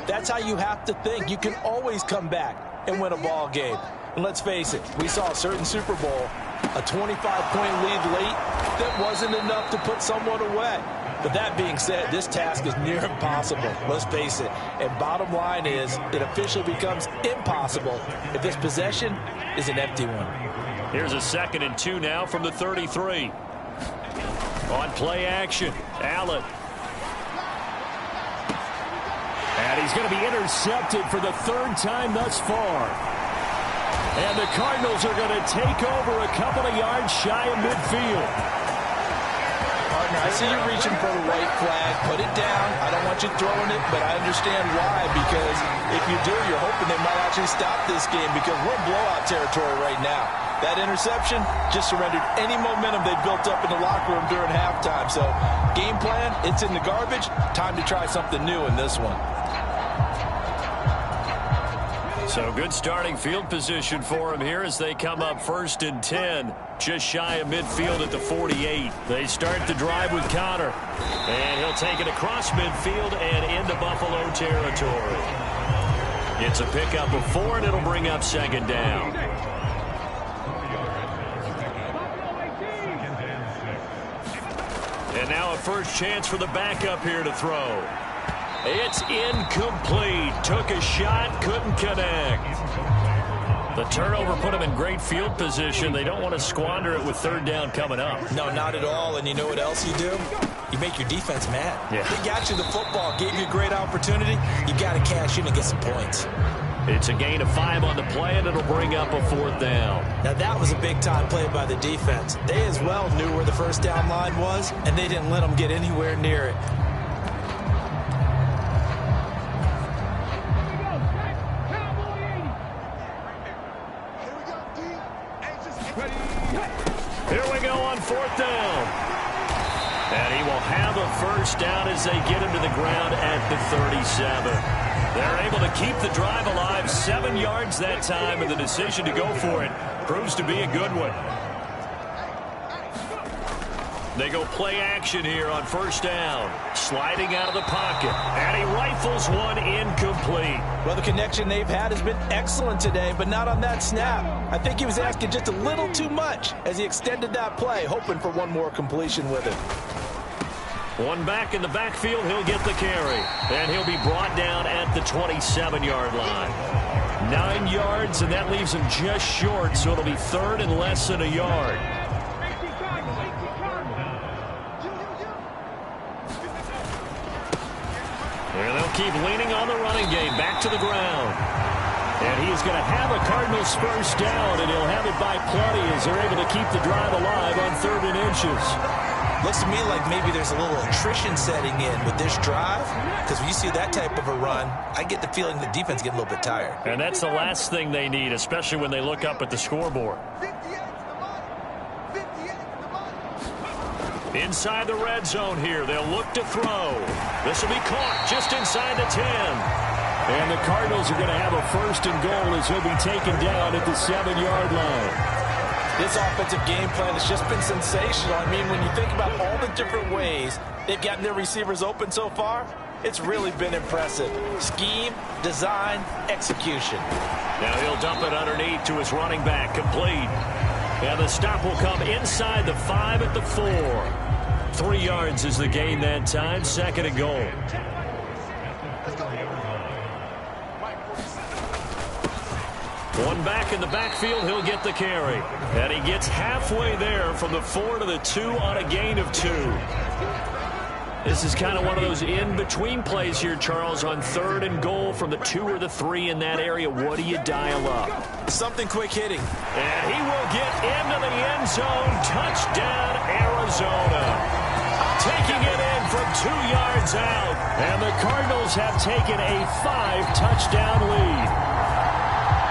that's how you have to think. You can always come back and win a ball game. And let's face it, we saw a certain Super Bowl, a 25-point lead late that wasn't enough to put someone away. But that being said, this task is near impossible. Let's face it. And bottom line is, it officially becomes impossible if this possession is an empty one. Here's a 2nd and 2 now from the 33. On play action, Allen. And he's going to be intercepted for the 3rd time thus far. And the Cardinals are going to take over a couple of yards shy of midfield. Partner, I see you reaching for the white flag. Put it down. I don't want you throwing it, but I understand why. Because if you do, you're hoping they might actually stop this game because we're in blowout territory right now. That interception just surrendered any momentum they built up in the locker room during halftime. So, game plan, it's in the garbage. Time to try something new in this one. So good starting field position for him here as they come up 1st and 10. Just shy of midfield at the 48. They start the drive with Connor. And he'll take it across midfield and into Buffalo territory. It's a pickup of 4, and it'll bring up 2nd down. And now a first chance for the backup here to throw. It's incomplete. Took a shot, couldn't connect. The turnover put them in great field position. They don't want to squander it with 3rd down coming up. No, not at all. And you know what else you do? You make your defense mad. Yeah. They got you the football, gave you a great opportunity. You got to cash in and get some points. It's a gain of 5 on the play, and it'll bring up a 4th down. Now, that was a big-time play by the defense. They as well knew where the first down line was, and they didn't let them get anywhere near it. Here we go on 4th down. And he will have a first down as they get him to the ground at the 37. They're able to keep the drive alive, 7 yards that time, and the decision to go for it proves to be a good one. They go play action here on 1st down. Sliding out of the pocket. And he rifles one incomplete. Well, the connection they've had has been excellent today, but not on that snap. I think he was asking just a little too much as he extended that play, hoping for one more completion with it. One back in the backfield, he'll get the carry. And he'll be brought down at the 27-yard line. 9 yards, and that leaves him just short, so it'll be 3rd and less than a yard. And they'll keep leaning on the running game. Back to the ground. And he's going to have a Cardinals first down, and he'll have it by plenty as they're able to keep the drive alive on 3rd and inches. Looks to me like maybe there's a little attrition setting in with this drive, because when you see that type of a run, I get the feeling the defense get a little bit tired. And that's the last thing they need, especially when they look up at the scoreboard. Inside the red zone here, they'll look to throw. This will be caught just inside the 10. And the Cardinals are going to have a 1st and goal as he'll be taken down at the 7-yard line. This offensive game plan has just been sensational. I mean, when you think about all the different ways they've gotten their receivers open so far, it's really been impressive. Scheme, design, execution. Now he'll dump it underneath to his running back, complete. And the stop will come inside the 5 at the 4. 3 yards is the gain that time, 2nd and goal. One back in the backfield, he'll get the carry. And he gets halfway there from the 4 to the 2 on a gain of 2. This is kind of one of those in-between plays here, Charles, on 3rd and goal from the 2 or the 3 in that area. What do you dial up? Something quick hitting. And he will get into the end zone. Touchdown, Arizona. taking it in from 2 yards out. And the Cardinals have taken a 5-touchdown lead.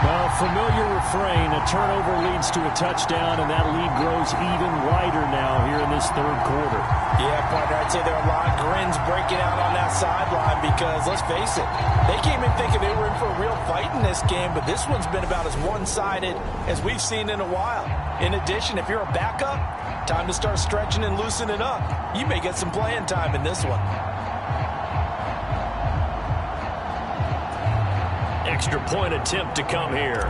Well, familiar refrain, a turnover leads to a touchdown, and that lead grows even wider now here in this third quarter. Yeah, partner, I'd say there are a lot of grins breaking out on that sideline because, let's face it, they came in thinking they were in for a real fight in this game, but this one's been about as one-sided as we've seen in a while. In addition, if you're a backup, time to start stretching and loosening up. You may get some playing time in this one. Extra point attempt to come here.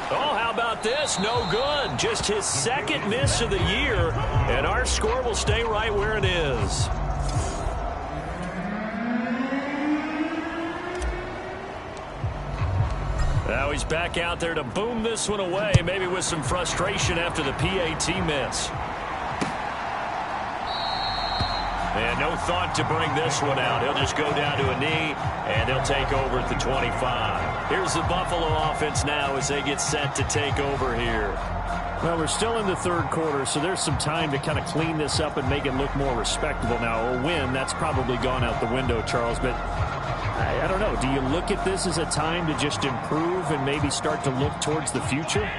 Oh, how about this? No good. Just his second miss of the year, and our score will stay right where it is. Now he's back out there to boom this one away, maybe with some frustration after the PAT miss. And no thought to bring this one out. He'll just go down to a knee, and he'll take over at the 25. Here's the Buffalo offense now as they get set to take over here. Well, we're still in the third quarter, so there's some time to kind of clean this up and make it look more respectable now. A win, that's probably gone out the window, Charles, but I don't know. Do you look at this as a time to just improve and maybe start to look towards the future?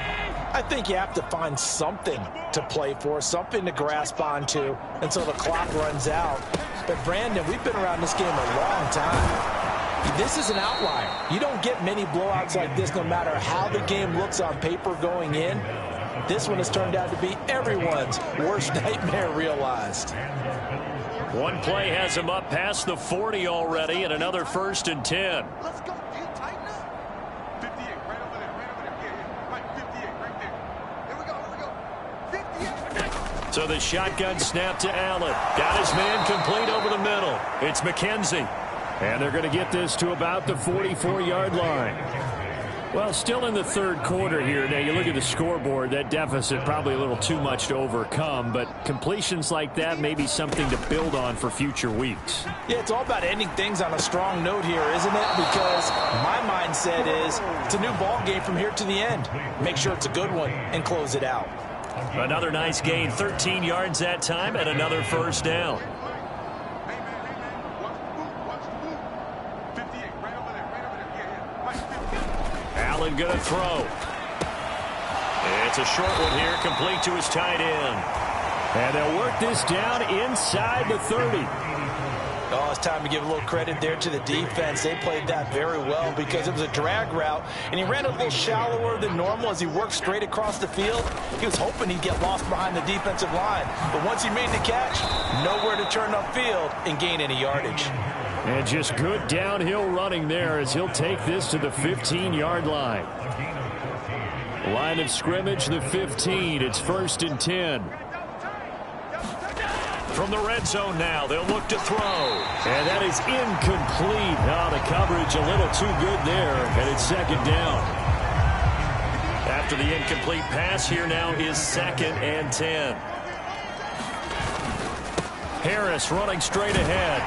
I think you have to find something to play for, something to grasp onto until the clock runs out. But, Brandon, we've been around this game a long time. This is an outlier. You don't get many blowouts like this no matter how the game looks on paper going in. This one has turned out to be everyone's worst nightmare realized. One play has him up past the 40 already, and another 1st and 10. Let's go. So the shotgun snap to Allen. Got his man complete over the middle. It's McKenzie. And they're going to get this to about the 44-yard line. Well, still in the third quarter here. Now, you look at the scoreboard, that deficit probably a little too much to overcome, but completions like that may be something to build on for future weeks. Yeah, it's all about ending things on a strong note here, isn't it? Because my mindset is it's a new ball game from here to the end. Make sure it's a good one and close it out. Another nice gain, 13 yards that time, and another 1st down. Allen going to throw. It's a short one here, complete to his tight end. And they'll work this down inside the 30. Oh, it's time to give a little credit there to the defense. They played that very well because it was a drag route, and he ran a little shallower than normal as he worked straight across the field. He was hoping he'd get lost behind the defensive line, but once he made the catch, nowhere to turn upfield and gain any yardage. And just good downhill running there as he'll take this to the 15-yard line. Line of scrimmage, the 15. It's 1st and 10. From the red zone now, they'll look to throw. And that is incomplete. Oh, the coverage a little too good there, and it's 2nd down. After the incomplete pass, here now is 2nd and 10. Harris running straight ahead.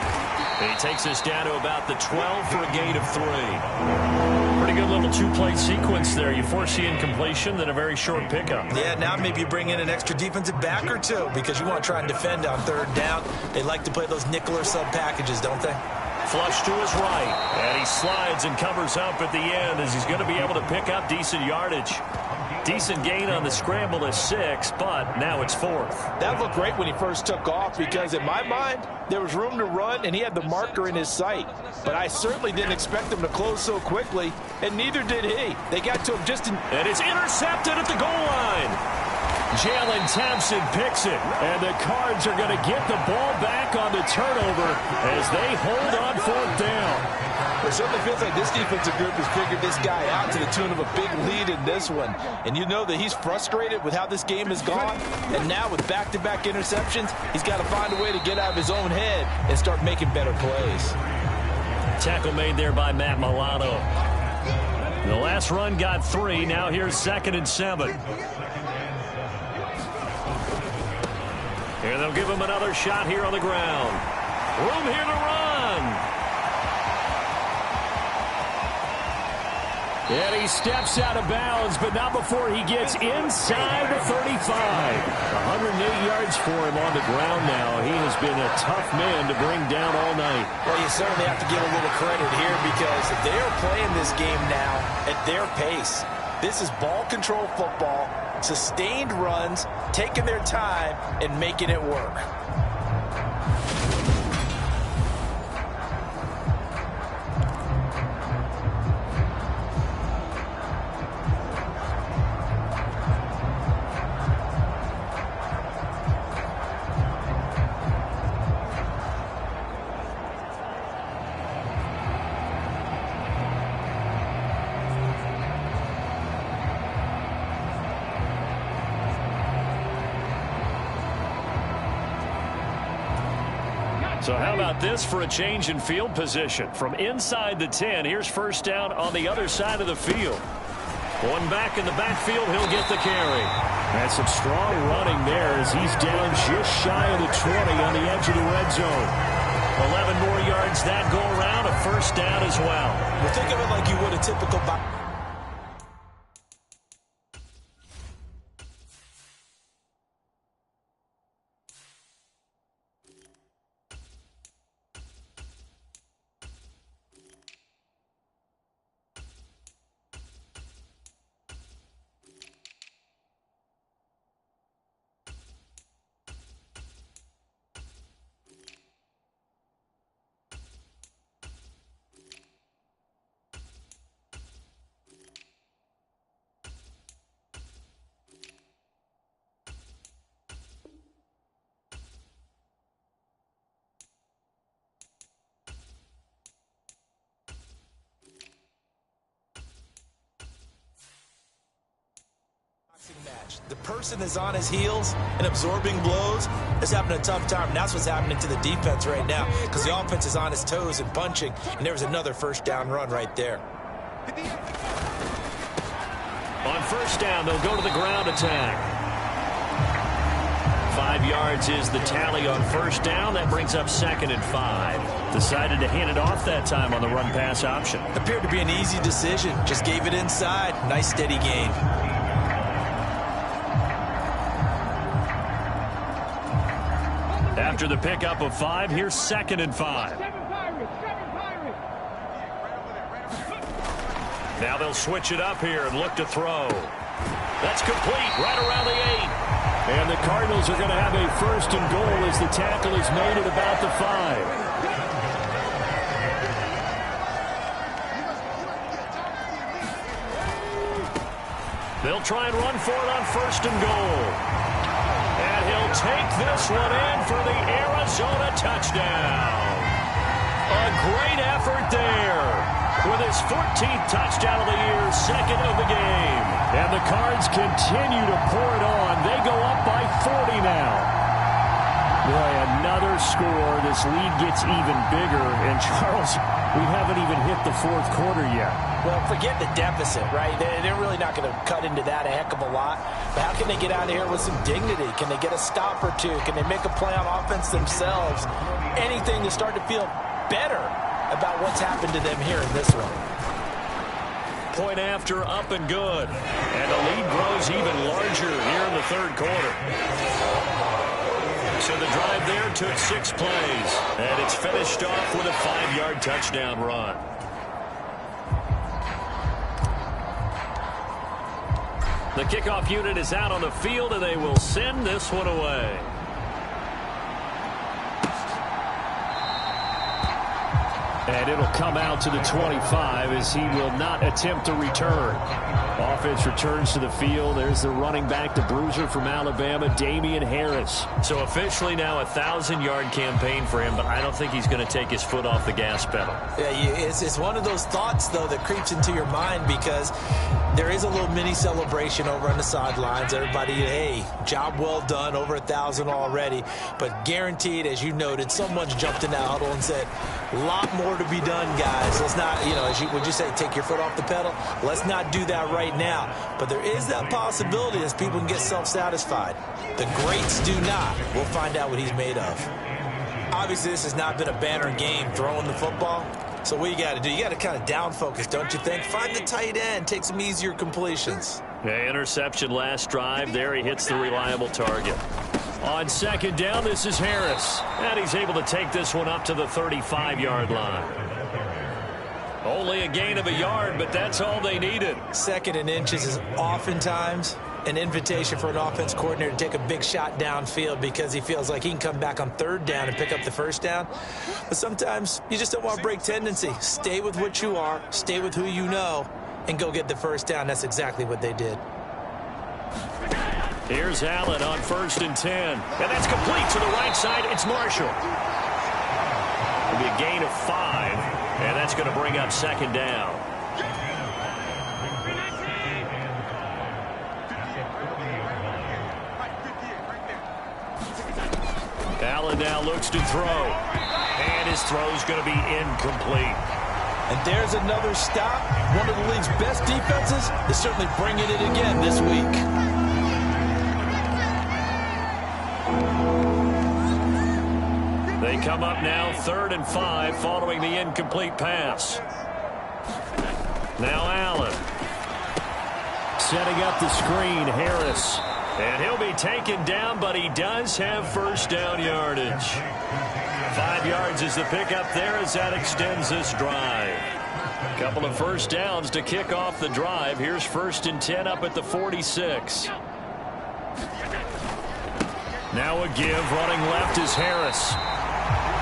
And he takes us down to about the 12 for a gain of 3. Pretty good little 2-play sequence there. You force the incompletion, then a very short pickup. Yeah, now maybe you bring in an extra defensive back or two because you want to try and defend on 3rd down. They like to play those nickel or sub packages, don't they? Flush to his right, and he slides and covers up at the end as he's going to be able to pick up decent yardage. Decent gain on the scramble to 6, but now it's 4th. That looked great when he first took off because in my mind, there was room to run and he had the marker in his sight. But I certainly didn't expect him to close so quickly, and neither did he. They got to him just in... And it's intercepted at the goal line. Jalen Thompson picks it, and the Cards are going to get the ball back on the turnover as they hold on 4th down. It certainly feels like this defensive group has figured this guy out to the tune of a big lead in this one. And you know that he's frustrated with how this game has gone. And now with back-to-back interceptions, he's got to find a way to get out of his own head and start making better plays. Tackle made there by Matt Milano. The last run got 3. Now here's 2nd and 7. And they'll give him another shot here on the ground. Room here to run. And he steps out of bounds, but not before he gets inside the 35. 108 yards for him on the ground now. He has been a tough man to bring down all night. Well, you certainly have to give a little credit here because they are playing this game now at their pace. This is ball control football, sustained runs, taking their time, and making it work. So how about this for a change in field position? From inside the 10, here's first down on the other side of the field. One back in the backfield, he'll get the carry. That's some strong running there as he's down just shy of the 20 on the edge of the red zone. 11 more yards that go around, a first down as well. Well, think of it like you would a typical... match. The person is on his heels and absorbing blows is having a tough time. And that's what's happening to the defense right now because the offense is on his toes and punching, and there's another first down run right there. On first down, they'll go to the ground attack. 5 yards is the tally on first down. That brings up 2nd and 5. Decided to hand it off that time on the run-pass option. Appeared to be an easy decision. Just gave it inside. Nice steady gain. After the pickup of 5, here's 2nd and 5. Now they'll switch it up here and look to throw. That's complete right around the 8. And the Cardinals are going to have a 1st and goal as the tackle is made at about the 5. They'll try and run for it on 1st and goal. And he'll take this one in for the Arizona touchdown. A great effort there with his 14th touchdown of the year, 2nd of the game. And the Cards continue to pour it on. They go up by 40 now. Boy, another score. This lead gets even bigger. And, Charles, we haven't even hit the 4th quarter yet. Well, forget the deficit, right? They're really not going to cut into that a heck of a lot. But how can they get out of here with some dignity? Can they get a stop or two? Can they make a play on offense themselves? Anything to start to feel better about what's happened to them here in this one. Point after, up and good. And the lead grows even larger here in the 3rd quarter. So the drive there took 6 plays. And it's finished off with a 5-yard touchdown run. The kickoff unit is out on the field, and they will send this one away. And it'll come out to the 25 as he will not attempt to return. Offense returns to the field. There's the running back, the bruiser from Alabama, Damian Harris. So officially now a 1,000-yard campaign for him, but I don't think he's going to take his foot off the gas pedal. Yeah, it's one of those thoughts, though, that creeps into your mind because there is a little mini celebration over on the sidelines. Everybody, hey, job well done, over 1,000 already. But guaranteed, as you noted, someone's jumped in that huddle and said, a lot more to be done, guys. Let's not, would you say, take your foot off the pedal? Let's not do that right now. But there is that possibility as people can get self-satisfied. The greats do not. We'll find out what he's made of. Obviously, this has not been a banner game throwing the football. So what you got to do, you got to kind of down focus, don't you think? Find the tight end, take some easier completions. Yeah, interception last drive. There he hits the reliable target. On second down, this is Harris. And he's able to take this one up to the 35-yard line. Only a gain of a yard, but that's all they needed. Second and inches is oftentimes an invitation for an offense coordinator to take a big shot downfield because he feels like he can come back on third down and pick up the first down. But sometimes you just don't want to break tendency. Stay with what you are, stay with who you know, and go get the first down. That's exactly what they did. Here's Allen on 1st and 10. And that's complete to the right side. It's Marshall. It'll be a gain of 5, and that's going to bring up second down. Allen now looks to throw, and his throw's going to be incomplete. And there's another stop. One of the league's best defenses is certainly bringing it again this week. They come up now 3rd and 5 following the incomplete pass. Now Allen. Setting up the screen, Harris. And he'll be taken down, but he does have first down yardage. 5 yards is the pickup there as that extends this drive. Couple of first downs to kick off the drive. Here's 1st and 10 up at the 46. Now a give, running left is Harris.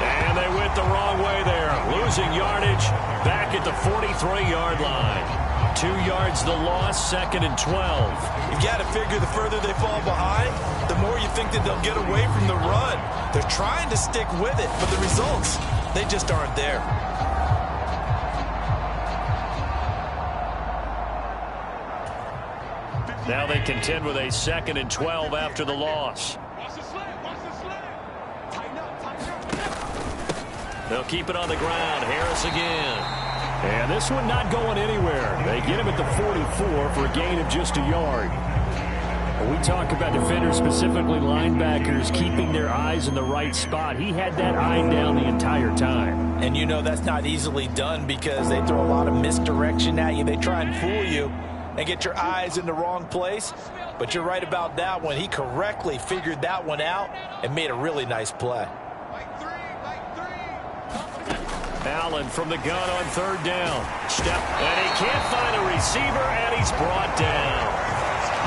And they went the wrong way there. Losing yardage back at the 43-yard line. 2 yards the loss, 2nd and 12. You've got to figure the further they fall behind, the more you think that they'll get away from the run. They're trying to stick with it, but the results, they just aren't there. Now they contend with a 2nd and 12 after the loss. They'll keep it on the ground. Harris again. And this one not going anywhere. They get him at the 44 for a gain of just a yard. When we talk about defenders, specifically linebackers, keeping their eyes in the right spot, he had that eye down the entire time. And you know that's not easily done because they throw a lot of misdirection at you. They try and fool you and get your eyes in the wrong place. But you're right about that one. He correctly figured that one out and made a really nice play. Allen from the gun on 3rd down. Step, and he can't find a receiver, and he's brought down.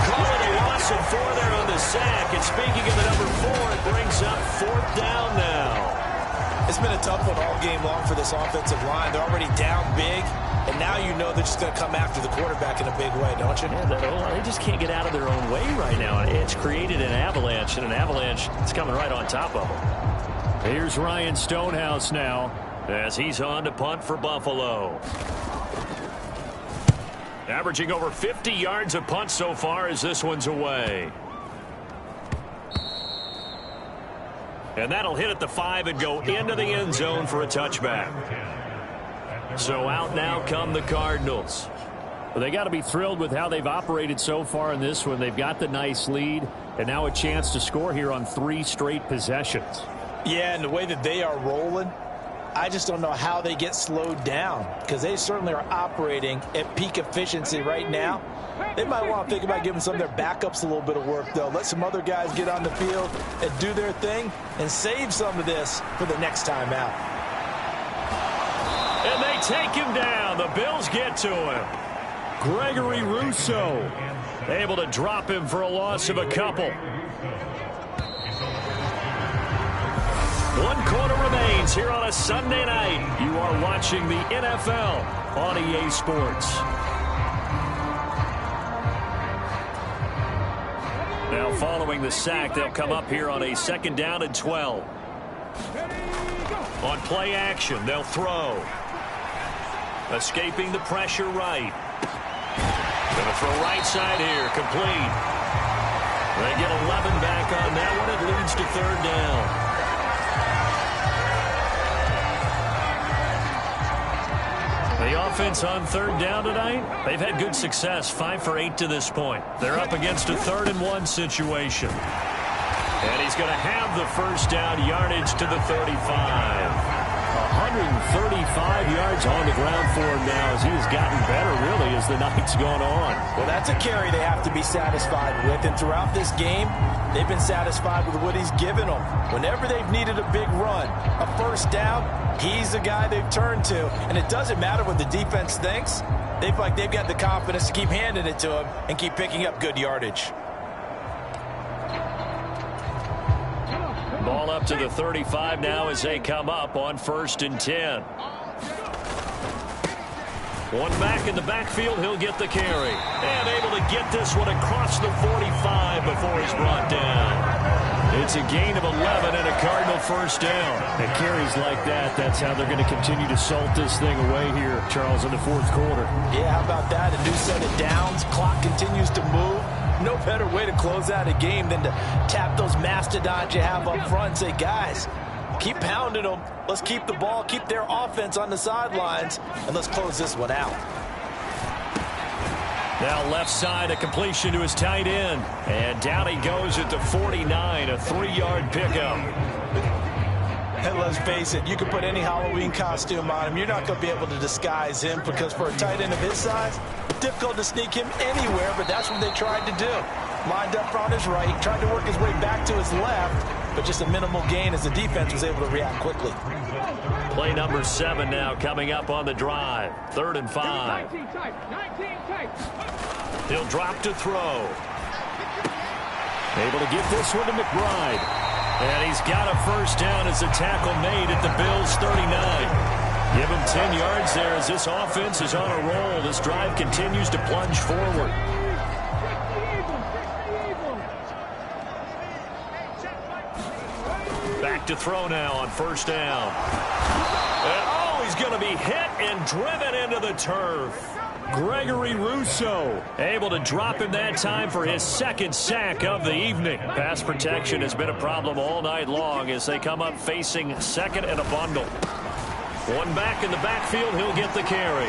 Calling a loss of 4 there on the sack. And speaking of the number 4, it brings up 4th down now. It's been a tough one all game long for this offensive line. They're already down big, and now you know they're just going to come after the quarterback in a big way, don't you? Yeah, they just can't get out of their own way right now. It's created an avalanche, and an avalanche is coming right on top of them. Here's Ryan Stonehouse now, as he's on to punt for Buffalo. Averaging over 50 yards a punt so far as this one's away. And that'll hit at the 5 and go into the end zone for a touchback. So out now come the Cardinals. Well, they got to be thrilled with how they've operated so far in this one. They've got the nice lead, and now a chance to score here on 3 straight possessions. Yeah, and the way that they are rolling, I just don't know how they get slowed down because they certainly are operating at peak efficiency right now. They might want to think about giving some of their backups a little bit of work, though. Let some other guys get on the field and do their thing and save some of this for the next time out. And they take him down. The Bills get to him. Gregory Rousseau able to drop him for a loss of a couple. 1 quarter remains here on a Sunday night. You are watching the NFL on EA Sports. Now following the sack, they'll come up here on a 2nd down and 12. On play action, they'll throw. Escaping the pressure right. Going to throw right side here, complete. They get 11 back on that one. It leads to 3rd down. The offense on 3rd down tonight, they've had good success, 5 for 8 to this point. They're up against a 3rd and 1 situation. And he's going to have the first down, yardage to the 35. 135 yards on the ground for him now as he has gotten better, really, as the night's gone on. Well, that's a carry they have to be satisfied with. And throughout this game, they've been satisfied with what he's given them. Whenever they've needed a big run, a first down, he's the guy they've turned to. And it doesn't matter what the defense thinks. They feel like they've got the confidence to keep handing it to him and keep picking up good yardage. Ball up to the 35 now as they come up on 1st and 10. One back in the backfield, he'll get the carry. And able to get this one across the 45 before he's brought down. It's a gain of 11 and a Cardinal first down. And carries like that, that's how they're going to continue to salt this thing away here, Charles, in the 4th quarter. Yeah, how about that? A new set of downs. Clock continues to move. No better way to close out a game than to tap those mastodons you have up front and say, guys, keep pounding them. Let's keep the ball, keep their offense on the sidelines, and let's close this one out. Now left side, a completion to his tight end. And down he goes at the 49, a 3-yard pickup. And let's face it, you can put any Halloween costume on him. You're not going to be able to disguise him because for a tight end of his size, difficult to sneak him anywhere, but that's what they tried to do. Lined up on his right, tried to work his way back to his left, but just a minimal gain as the defense was able to react quickly. Play number 7 now coming up on the drive. 3rd and 5. He'll drop to throw. Able to get this one to McBride. And he's got a first down as a tackle made at the Bills' 39. Give him 10 yards there as this offense is on a roll. This drive continues to plunge forward. Back to throw now on 1st down. And, oh, he's going to be hit and driven into the turf. Gregory Rousseau able to drop him that time for his 2nd sack of the evening. Pass protection has been a problem all night long as they come up facing 2nd and a bundle. One back in the backfield, he'll get the carry.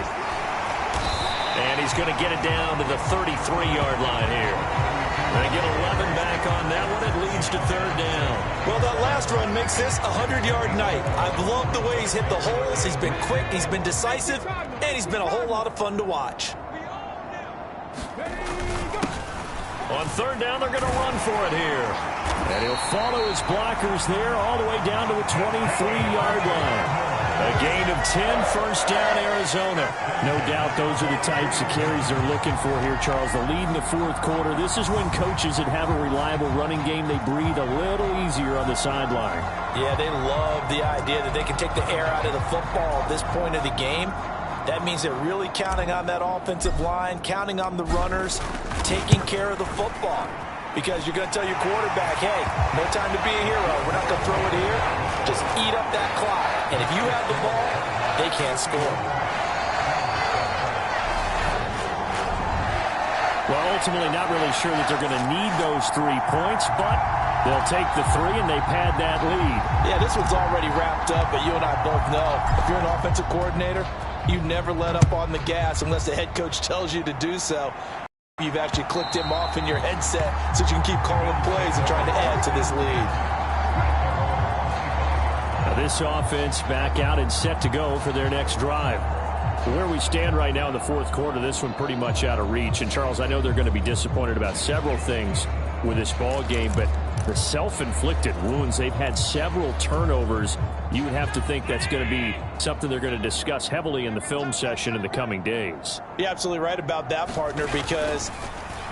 And he's going to get it down to the 33-yard line here. They get 11 back on that one. It leads to 3rd down. Well, that last run makes this a 100-yard night. I've loved the way he's hit the holes. He's been quick, he's been decisive, and he's been a whole lot of fun to watch. On 3rd down, they're going to run for it here. And he'll follow his blockers there all the way down to the 23-yard line. A gain of 10, first down, Arizona. No doubt those are the types of carries they're looking for here, Charles. The lead in the 4th quarter. This is when coaches that have a reliable running game, they breathe a little easier on the sideline. Yeah, they love the idea that they can take the air out of the football at this point of the game. That means they're really counting on that offensive line, counting on the runners, taking care of the football. Because you're going to tell your quarterback, hey, no time to be a hero. We're not going to throw it here. Just eat up that clock. And if you have the ball, they can't score. Well, ultimately not really sure that they're going to need those 3 points, but they'll take the 3 and they pad that lead. Yeah, this one's already wrapped up, but you and I both know if you're an offensive coordinator, you never let up on the gas unless the head coach tells you to do so. You've actually clicked him off in your headset so you can keep calling plays and trying to add to this lead. Now this offense back out and set to go for their next drive. Where we stand right now in the 4th quarter, this one pretty much out of reach. And, Charles, I know they're going to be disappointed about several things with this ball game, but the self-inflicted wounds, they've had several turnovers. You would have to think that's going to be something they're going to discuss heavily in the film session in the coming days. You're absolutely right about that, partner, because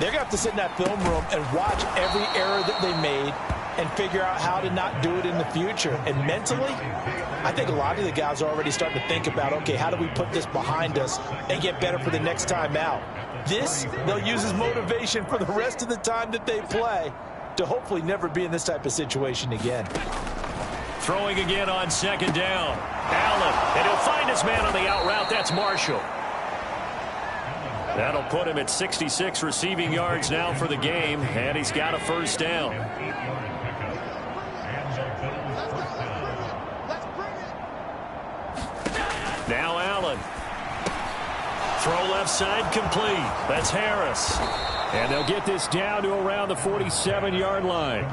they're going to have to sit in that film room and watch every error that they made and figure out how to not do it in the future. And mentally, I think a lot of the guys are already starting to think about, okay, how do we put this behind us and get better for the next time out? This, they'll use as motivation for the rest of the time that they play to hopefully never be in this type of situation again. Throwing again on 2nd down. Allen, and he'll find his man on the out route. That's Marshall. That'll put him at 66 receiving yards now for the game, and he's got a first down. Now Allen. Throw left side complete. That's Harris. And they'll get this down to around the 47-yard line.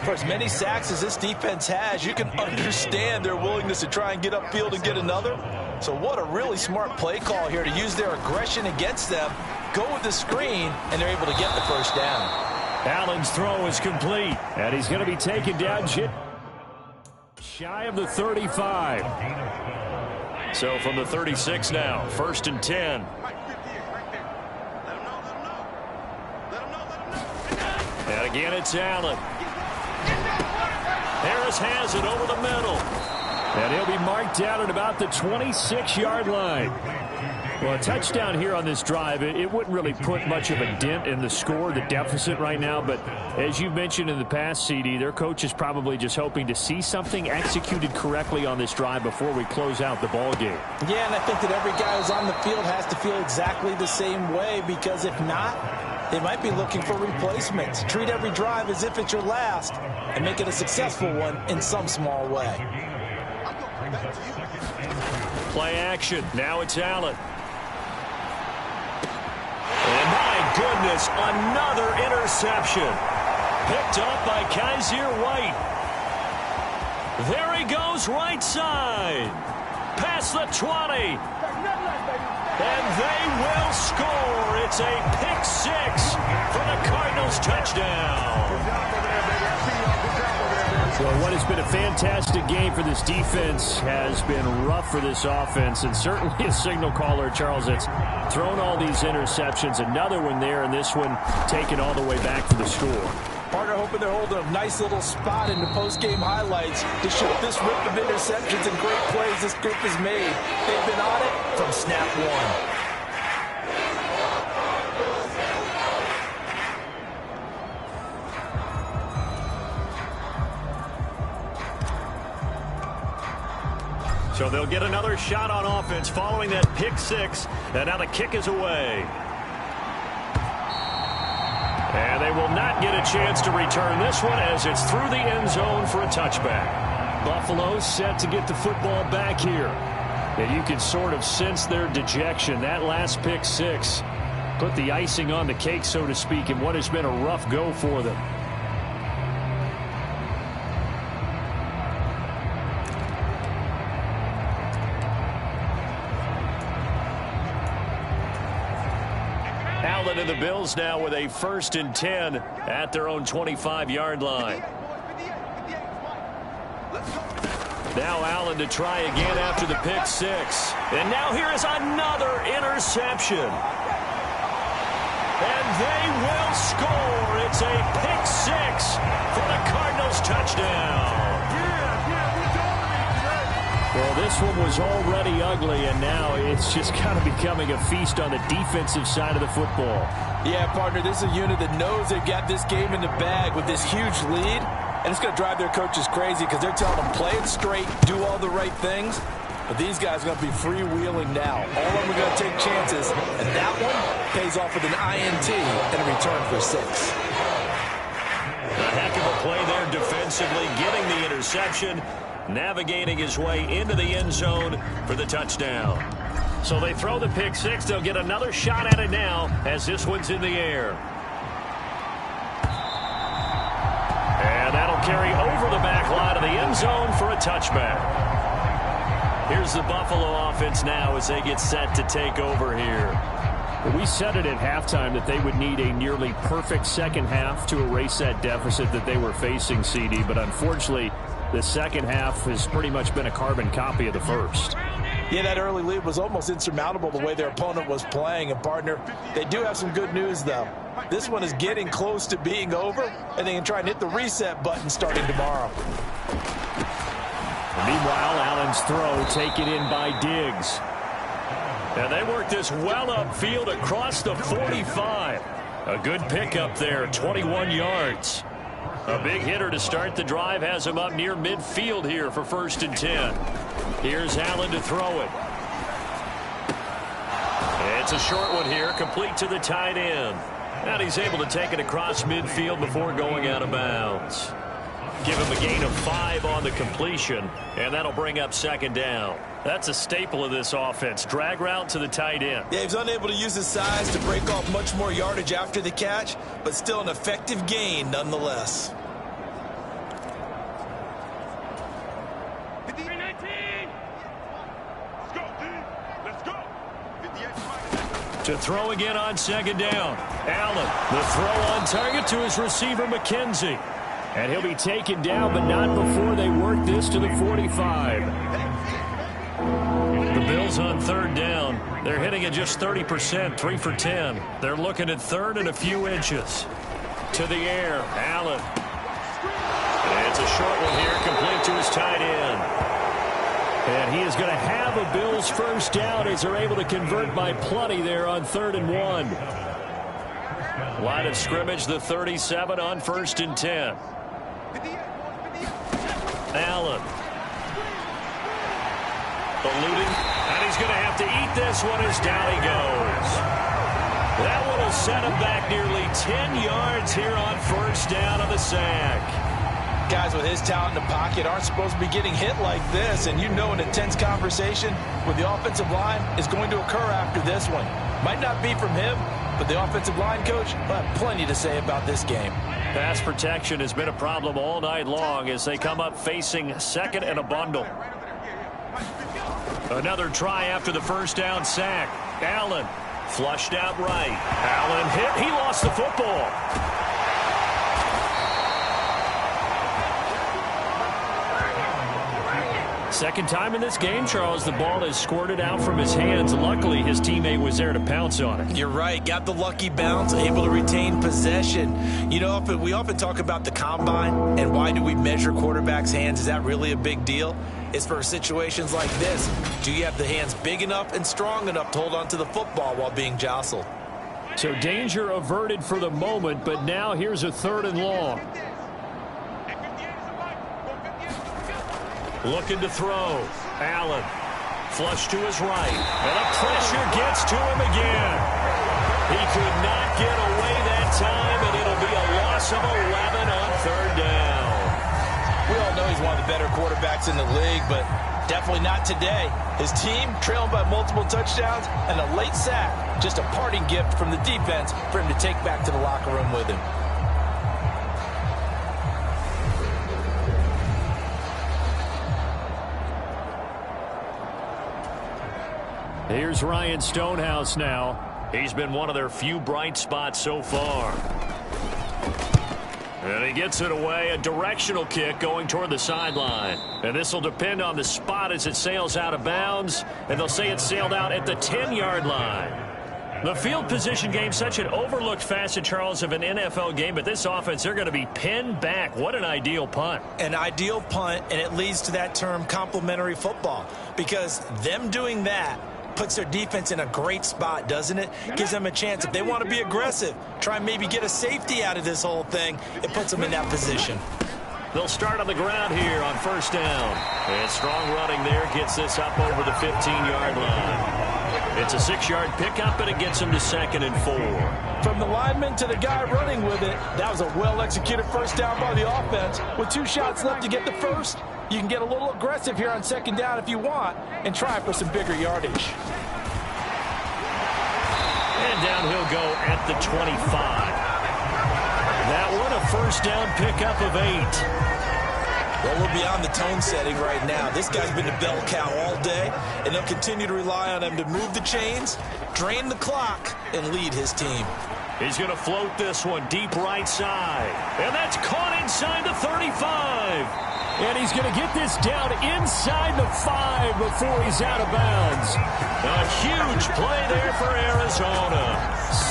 For as many sacks as this defense has, you can understand their willingness to try and get upfield and get another. So what a really smart play call here to use their aggression against them, go with the screen, and they're able to get the first down. Allen's throw is complete, and he's going to be taken down shy of the 35. So from the 36 now, 1st and 10. And again, it's Allen. Harris has it over the middle. And he'll be marked down at about the 26-yard line. Well, a touchdown here on this drive, it wouldn't really put much of a dent in the score, the deficit right now. But as you mentioned in the past, CD, their coach is probably just hoping to see something executed correctly on this drive before we close out the ball game. Yeah, and I think that every guy who's on the field has to feel exactly the same way, because if not, they might be looking for replacements. Treat every drive as if it's your last and make it a successful one in some small way. Play action. Now it's Allen. And my goodness, another interception. Picked up by Kaiser White. There he goes, right side. Past the 20. And they will score. It's a pick six for the Cardinals touchdown. Well, what has been a fantastic game for this defense has been rough for this offense, and certainly a signal caller, Charles, that's thrown all these interceptions. Another one there, and this one taken all the way back for the score. Partner hoping they're holding a nice little spot in the post-game highlights to show this rip of interceptions and great plays this group has made. They've been on it from snap one. So they'll get another shot on offense following that pick six, and now the kick is away. And they will not get a chance to return this one as it's through the end zone for a touchback. Buffalo set to get the football back here. And you can sort of sense their dejection. That last pick six put the icing on the cake, so to speak, in what has been a rough go for them. Allen and the Bills now with a 1st and 10 at their own 25-yard line. Now Allen to try again after the pick six. And now here is another interception. And they will score. It's a pick six for the Cardinals touchdown. Well, this one was already ugly, and now it's just kind of becoming a feast on the defensive side of the football. Yeah, partner, this is a unit that knows they've got this game in the bag with this huge lead, and it's going to drive their coaches crazy because they're telling them play it straight, do all the right things. But these guys are going to be freewheeling now. All of them are going to take chances, and that one pays off with an INT and a return for 6. A heck of a play there defensively, getting the interception, navigating his way into the end zone for the touchdown. So they throw the pick six. They'll get another shot at it now as this one's in the air. And that'll carry over the back line of the end zone for a touchback. Here's the Buffalo offense now as they get set to take over here. We said it at halftime that they would need a nearly perfect second half to erase that deficit that they were facing, CD, but unfortunately the second half has pretty much been a carbon copy of the first. Yeah, that early lead was almost insurmountable the way their opponent was playing. And, partner, they do have some good news, though. This one is getting close to being over, and they can try and hit the reset button starting tomorrow. Meanwhile, Allen's throw taken in by Diggs. And they work this well upfield across the 45. A good pickup there, 21 yards. A big hitter to start the drive has him up near midfield here for 1st and 10. Here's Allen to throw it. It's a short one here, complete to the tight end. And he's able to take it across midfield before going out of bounds. Give him a gain of 5 on the completion, and that'll bring up 2nd down. That's a staple of this offense. Drag route to the tight end. Yeah, he's unable to use his size to break off much more yardage after the catch, but still an effective gain nonetheless. To throw again on second down. Allen, the throw on target to his receiver, McKenzie. And he'll be taken down, but not before they work this to the 45. The Bills on third down. They're hitting at just 30%, 3 for 10. They're looking at third and a few inches. To the air, Allen. And it's a short one here, complete to his tight end. And he is going to have a Bills first down as they're able to convert by plenty there on 3rd and 1. Line of scrimmage, the 37 on 1st and 10. Allen. Eluding. And he's going to have to eat this one as down he goes. That one will set him back nearly 10 yards here on first down on the sack. Guys with his talent in the pocket aren't supposed to be getting hit like this, and you know an intense conversation with the offensive line is going to occur after this one. Might not be from him, but the offensive line coach will have plenty to say about this game. Pass protection has been a problem all night long as they come up facing second and a bundle. Another try after the first down sack. Allen flushed out right. Allen hit. He lost the football. Second time in this game, Charles, the ball is squirted out from his hands. Luckily, his teammate was there to pounce on it. You're right. Got the lucky bounce, able to retain possession. You know, we often talk about the combine and why do we measure quarterbacks' hands. Is that really a big deal? It's for situations like this. Do you have the hands big enough and strong enough to hold on to the football while being jostled? So danger averted for the moment, but now here's a 3rd and long. Looking to throw. Allen. Flush to his right. And the pressure gets to him again. He could not get away that time, and it'll be a loss of 11 on 3rd down. We all know he's one of the better quarterbacks in the league, but definitely not today. His team trailing by multiple touchdowns and a late sack. Just a parting gift from the defense for him to take back to the locker room with him. Here's Ryan Stonehouse now. He's been one of their few bright spots so far. And he gets it away, a directional kick going toward the sideline. And this will depend on the spot as it sails out of bounds. And they'll say it sailed out at the 10-yard line. The field position game, such an overlooked facet, Charles, of an NFL game. But this offense, they're going to be pinned back. What an ideal punt. An ideal punt, and it leads to that term complementary football. Because them doing that puts their defense in a great spot, doesn't it? Gives them a chance. If they want to be aggressive, try and maybe get a safety out of this whole thing, it puts them in that position. They'll start on the ground here on first down. And strong running there gets this up over the 15-yard line. It's a 6-yard pickup, and it gets them to 2nd and 4. From the lineman to the guy running with it, that was a well-executed first down by the offense. With 2 shots left to get the first, you can get a little aggressive here on 2nd down if you want and try for some bigger yardage. And down he'll go at the 25. That one a first down pickup of 8. Well, we're beyond the tone setting right now. This guy's been a bell cow all day, and they'll continue to rely on him to move the chains, drain the clock, and lead his team. He's going to float this one deep right side. And that's caught inside the 35. And he's going to get this down inside the 5 before he's out of bounds. A huge play there for Arizona.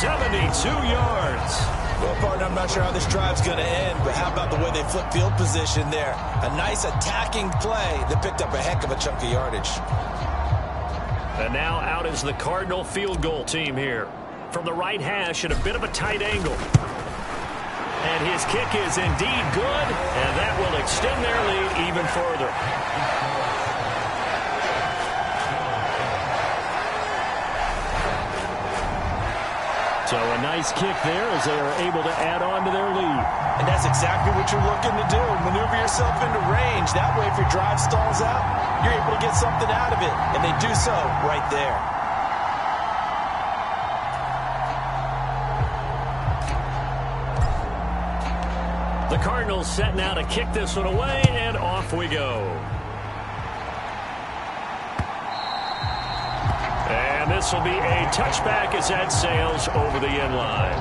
72 yards. Well, partner, I'm not sure how this drive's going to end, but how about the way they flip field position there? A nice attacking play that picked up a heck of a chunk of yardage. And now out is the Cardinal field goal team here. From the right hash at a bit of a tight angle. And his kick is indeed good, and that will extend their lead even further. So a nice kick there as they are able to add on to their lead. And that's exactly what you're looking to do. Maneuver yourself into range. That way, if your drive stalls out, you're able to get something out of it. And they do so right there. The Cardinals set now to kick this one away, and off we go. And this will be a touchback as that sails over the end line.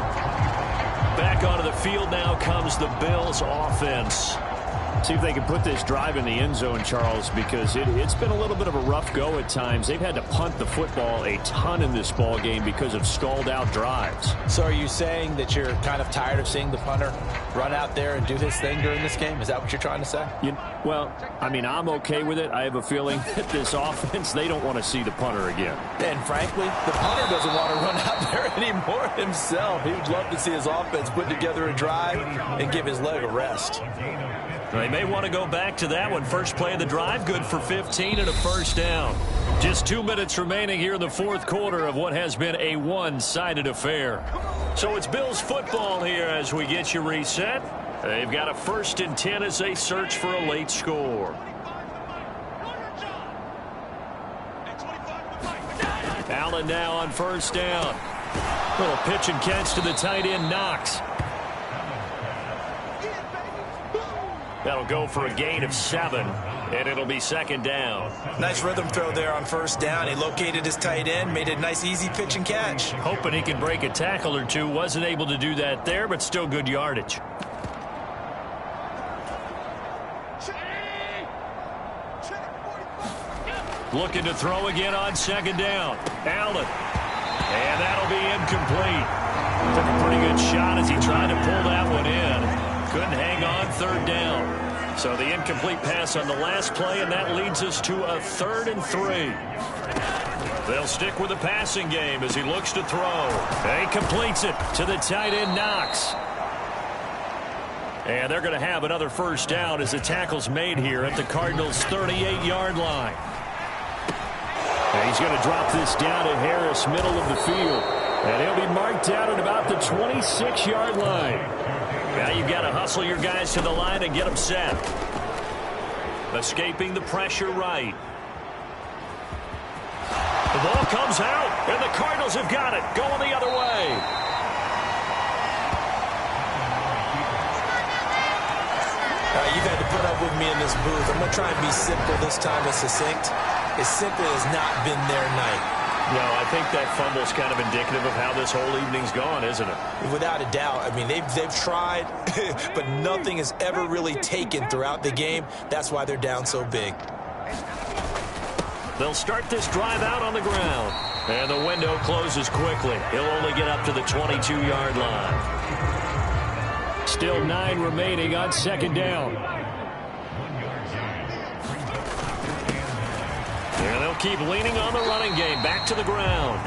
Back onto the field now comes the Bills offense. See if they can put this drive in the end zone, Charles, because it's been a little bit of a rough go at times. They've had to punt the football a ton in this ball game because of stalled-out drives. So are you saying that you're kind of tired of seeing the punter run out there and do his thing during this game? Is that what you're trying to say? Well, I mean, I'm okay with it. I have a feeling that this offense, they don't want to see the punter again. And frankly, the punter doesn't want to run out there anymore himself. He would love to see his offense put together a drive and give his leg a rest. They may want to go back to that one. First play of the drive, good for 15 and a first down. Just 2 minutes remaining here in the fourth quarter of what has been a one-sided affair. So it's Bills football here as we get you reset. They've got a 1st and 10 as they search for a late score. Allen now on first down. Little pitch and catch to the tight end, Knox. That'll go for a gain of 7, and it'll be 2nd down. Nice rhythm throw there on first down. He located his tight end, made a nice easy pitch and catch. Hoping he can break a tackle or two. Wasn't able to do that there, but still good yardage. Looking to throw again on 2nd down. Allen. And that'll be incomplete. Took a pretty good shot as he tried to pull that one in. Couldn't hang on 3rd down. So the incomplete pass on the last play, and that leads us to a 3rd and 3. They'll stick with the passing game as he looks to throw. He completes it to the tight end, Knox. And they're going to have another first down as the tackle's made here at the Cardinals' 38-yard line. And he's going to drop this down to Harris, middle of the field. And he'll be marked out at about the 26-yard line. Now you've got to hustle your guys to the line and get them set. Escaping the pressure right. The ball comes out, and the Cardinals have got it. Going the other way. You've had to put up with me in this booth. I'm going to try and be simple this time and succinct. It simply has not been their night. No, I think that fumble's kind of indicative of how this whole evening's gone, isn't it? Without a doubt. I mean, they've tried, but nothing has ever really taken throughout the game. That's why they're down so big. They'll start this drive out on the ground. And the window closes quickly. He'll only get up to the 22-yard line. Still 9 remaining on 2nd down. And they'll keep leaning on the running game. Back to the ground.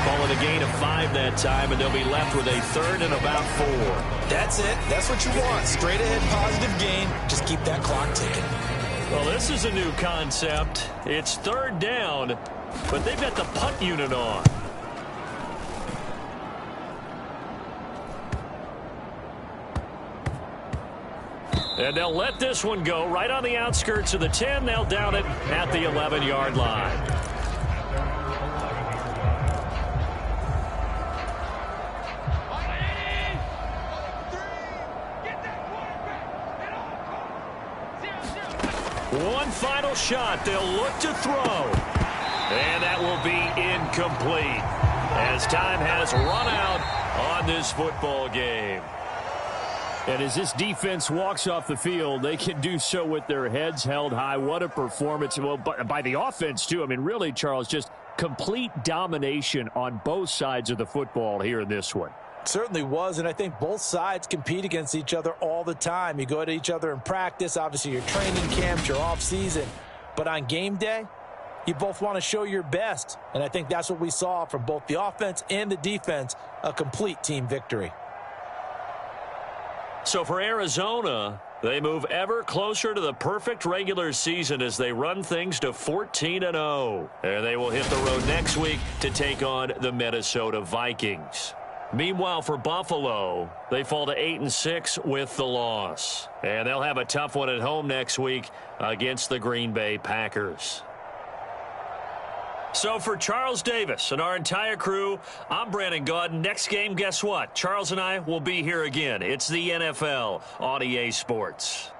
Calling a gain of 5 that time, and they'll be left with a 3rd and about 4. That's it. That's what you want. Straight ahead positive gain. Just keep that clock ticking. Well, this is a new concept. It's 3rd down, but they've got the punt unit on. And they'll let this one go right on the outskirts of the 10. They'll down it at the 11-yard line. One final shot. They'll look to throw. And that will be incomplete as time has run out on this football game. And as this defense walks off the field, they can do so with their heads held high. What a performance. Well, by the offense, too. I mean, really, Charles, just complete domination on both sides of the football here in this one. Certainly was, and I think both sides compete against each other all the time. You go at each other in practice. Obviously, your training camps, your off-season. But on game day, you both want to show your best. And I think that's what we saw from both the offense and the defense, a complete team victory. So for Arizona, they move ever closer to the perfect regular season as they run things to 14-0. And they will hit the road next week to take on the Minnesota Vikings. Meanwhile, for Buffalo, they fall to 8-6 with the loss. And they'll have a tough one at home next week against the Green Bay Packers. So for Charles Davis and our entire crew, I'm Brandon Gaudin. Next game, guess what? Charles and I will be here again. It's the NFL on EA Sports.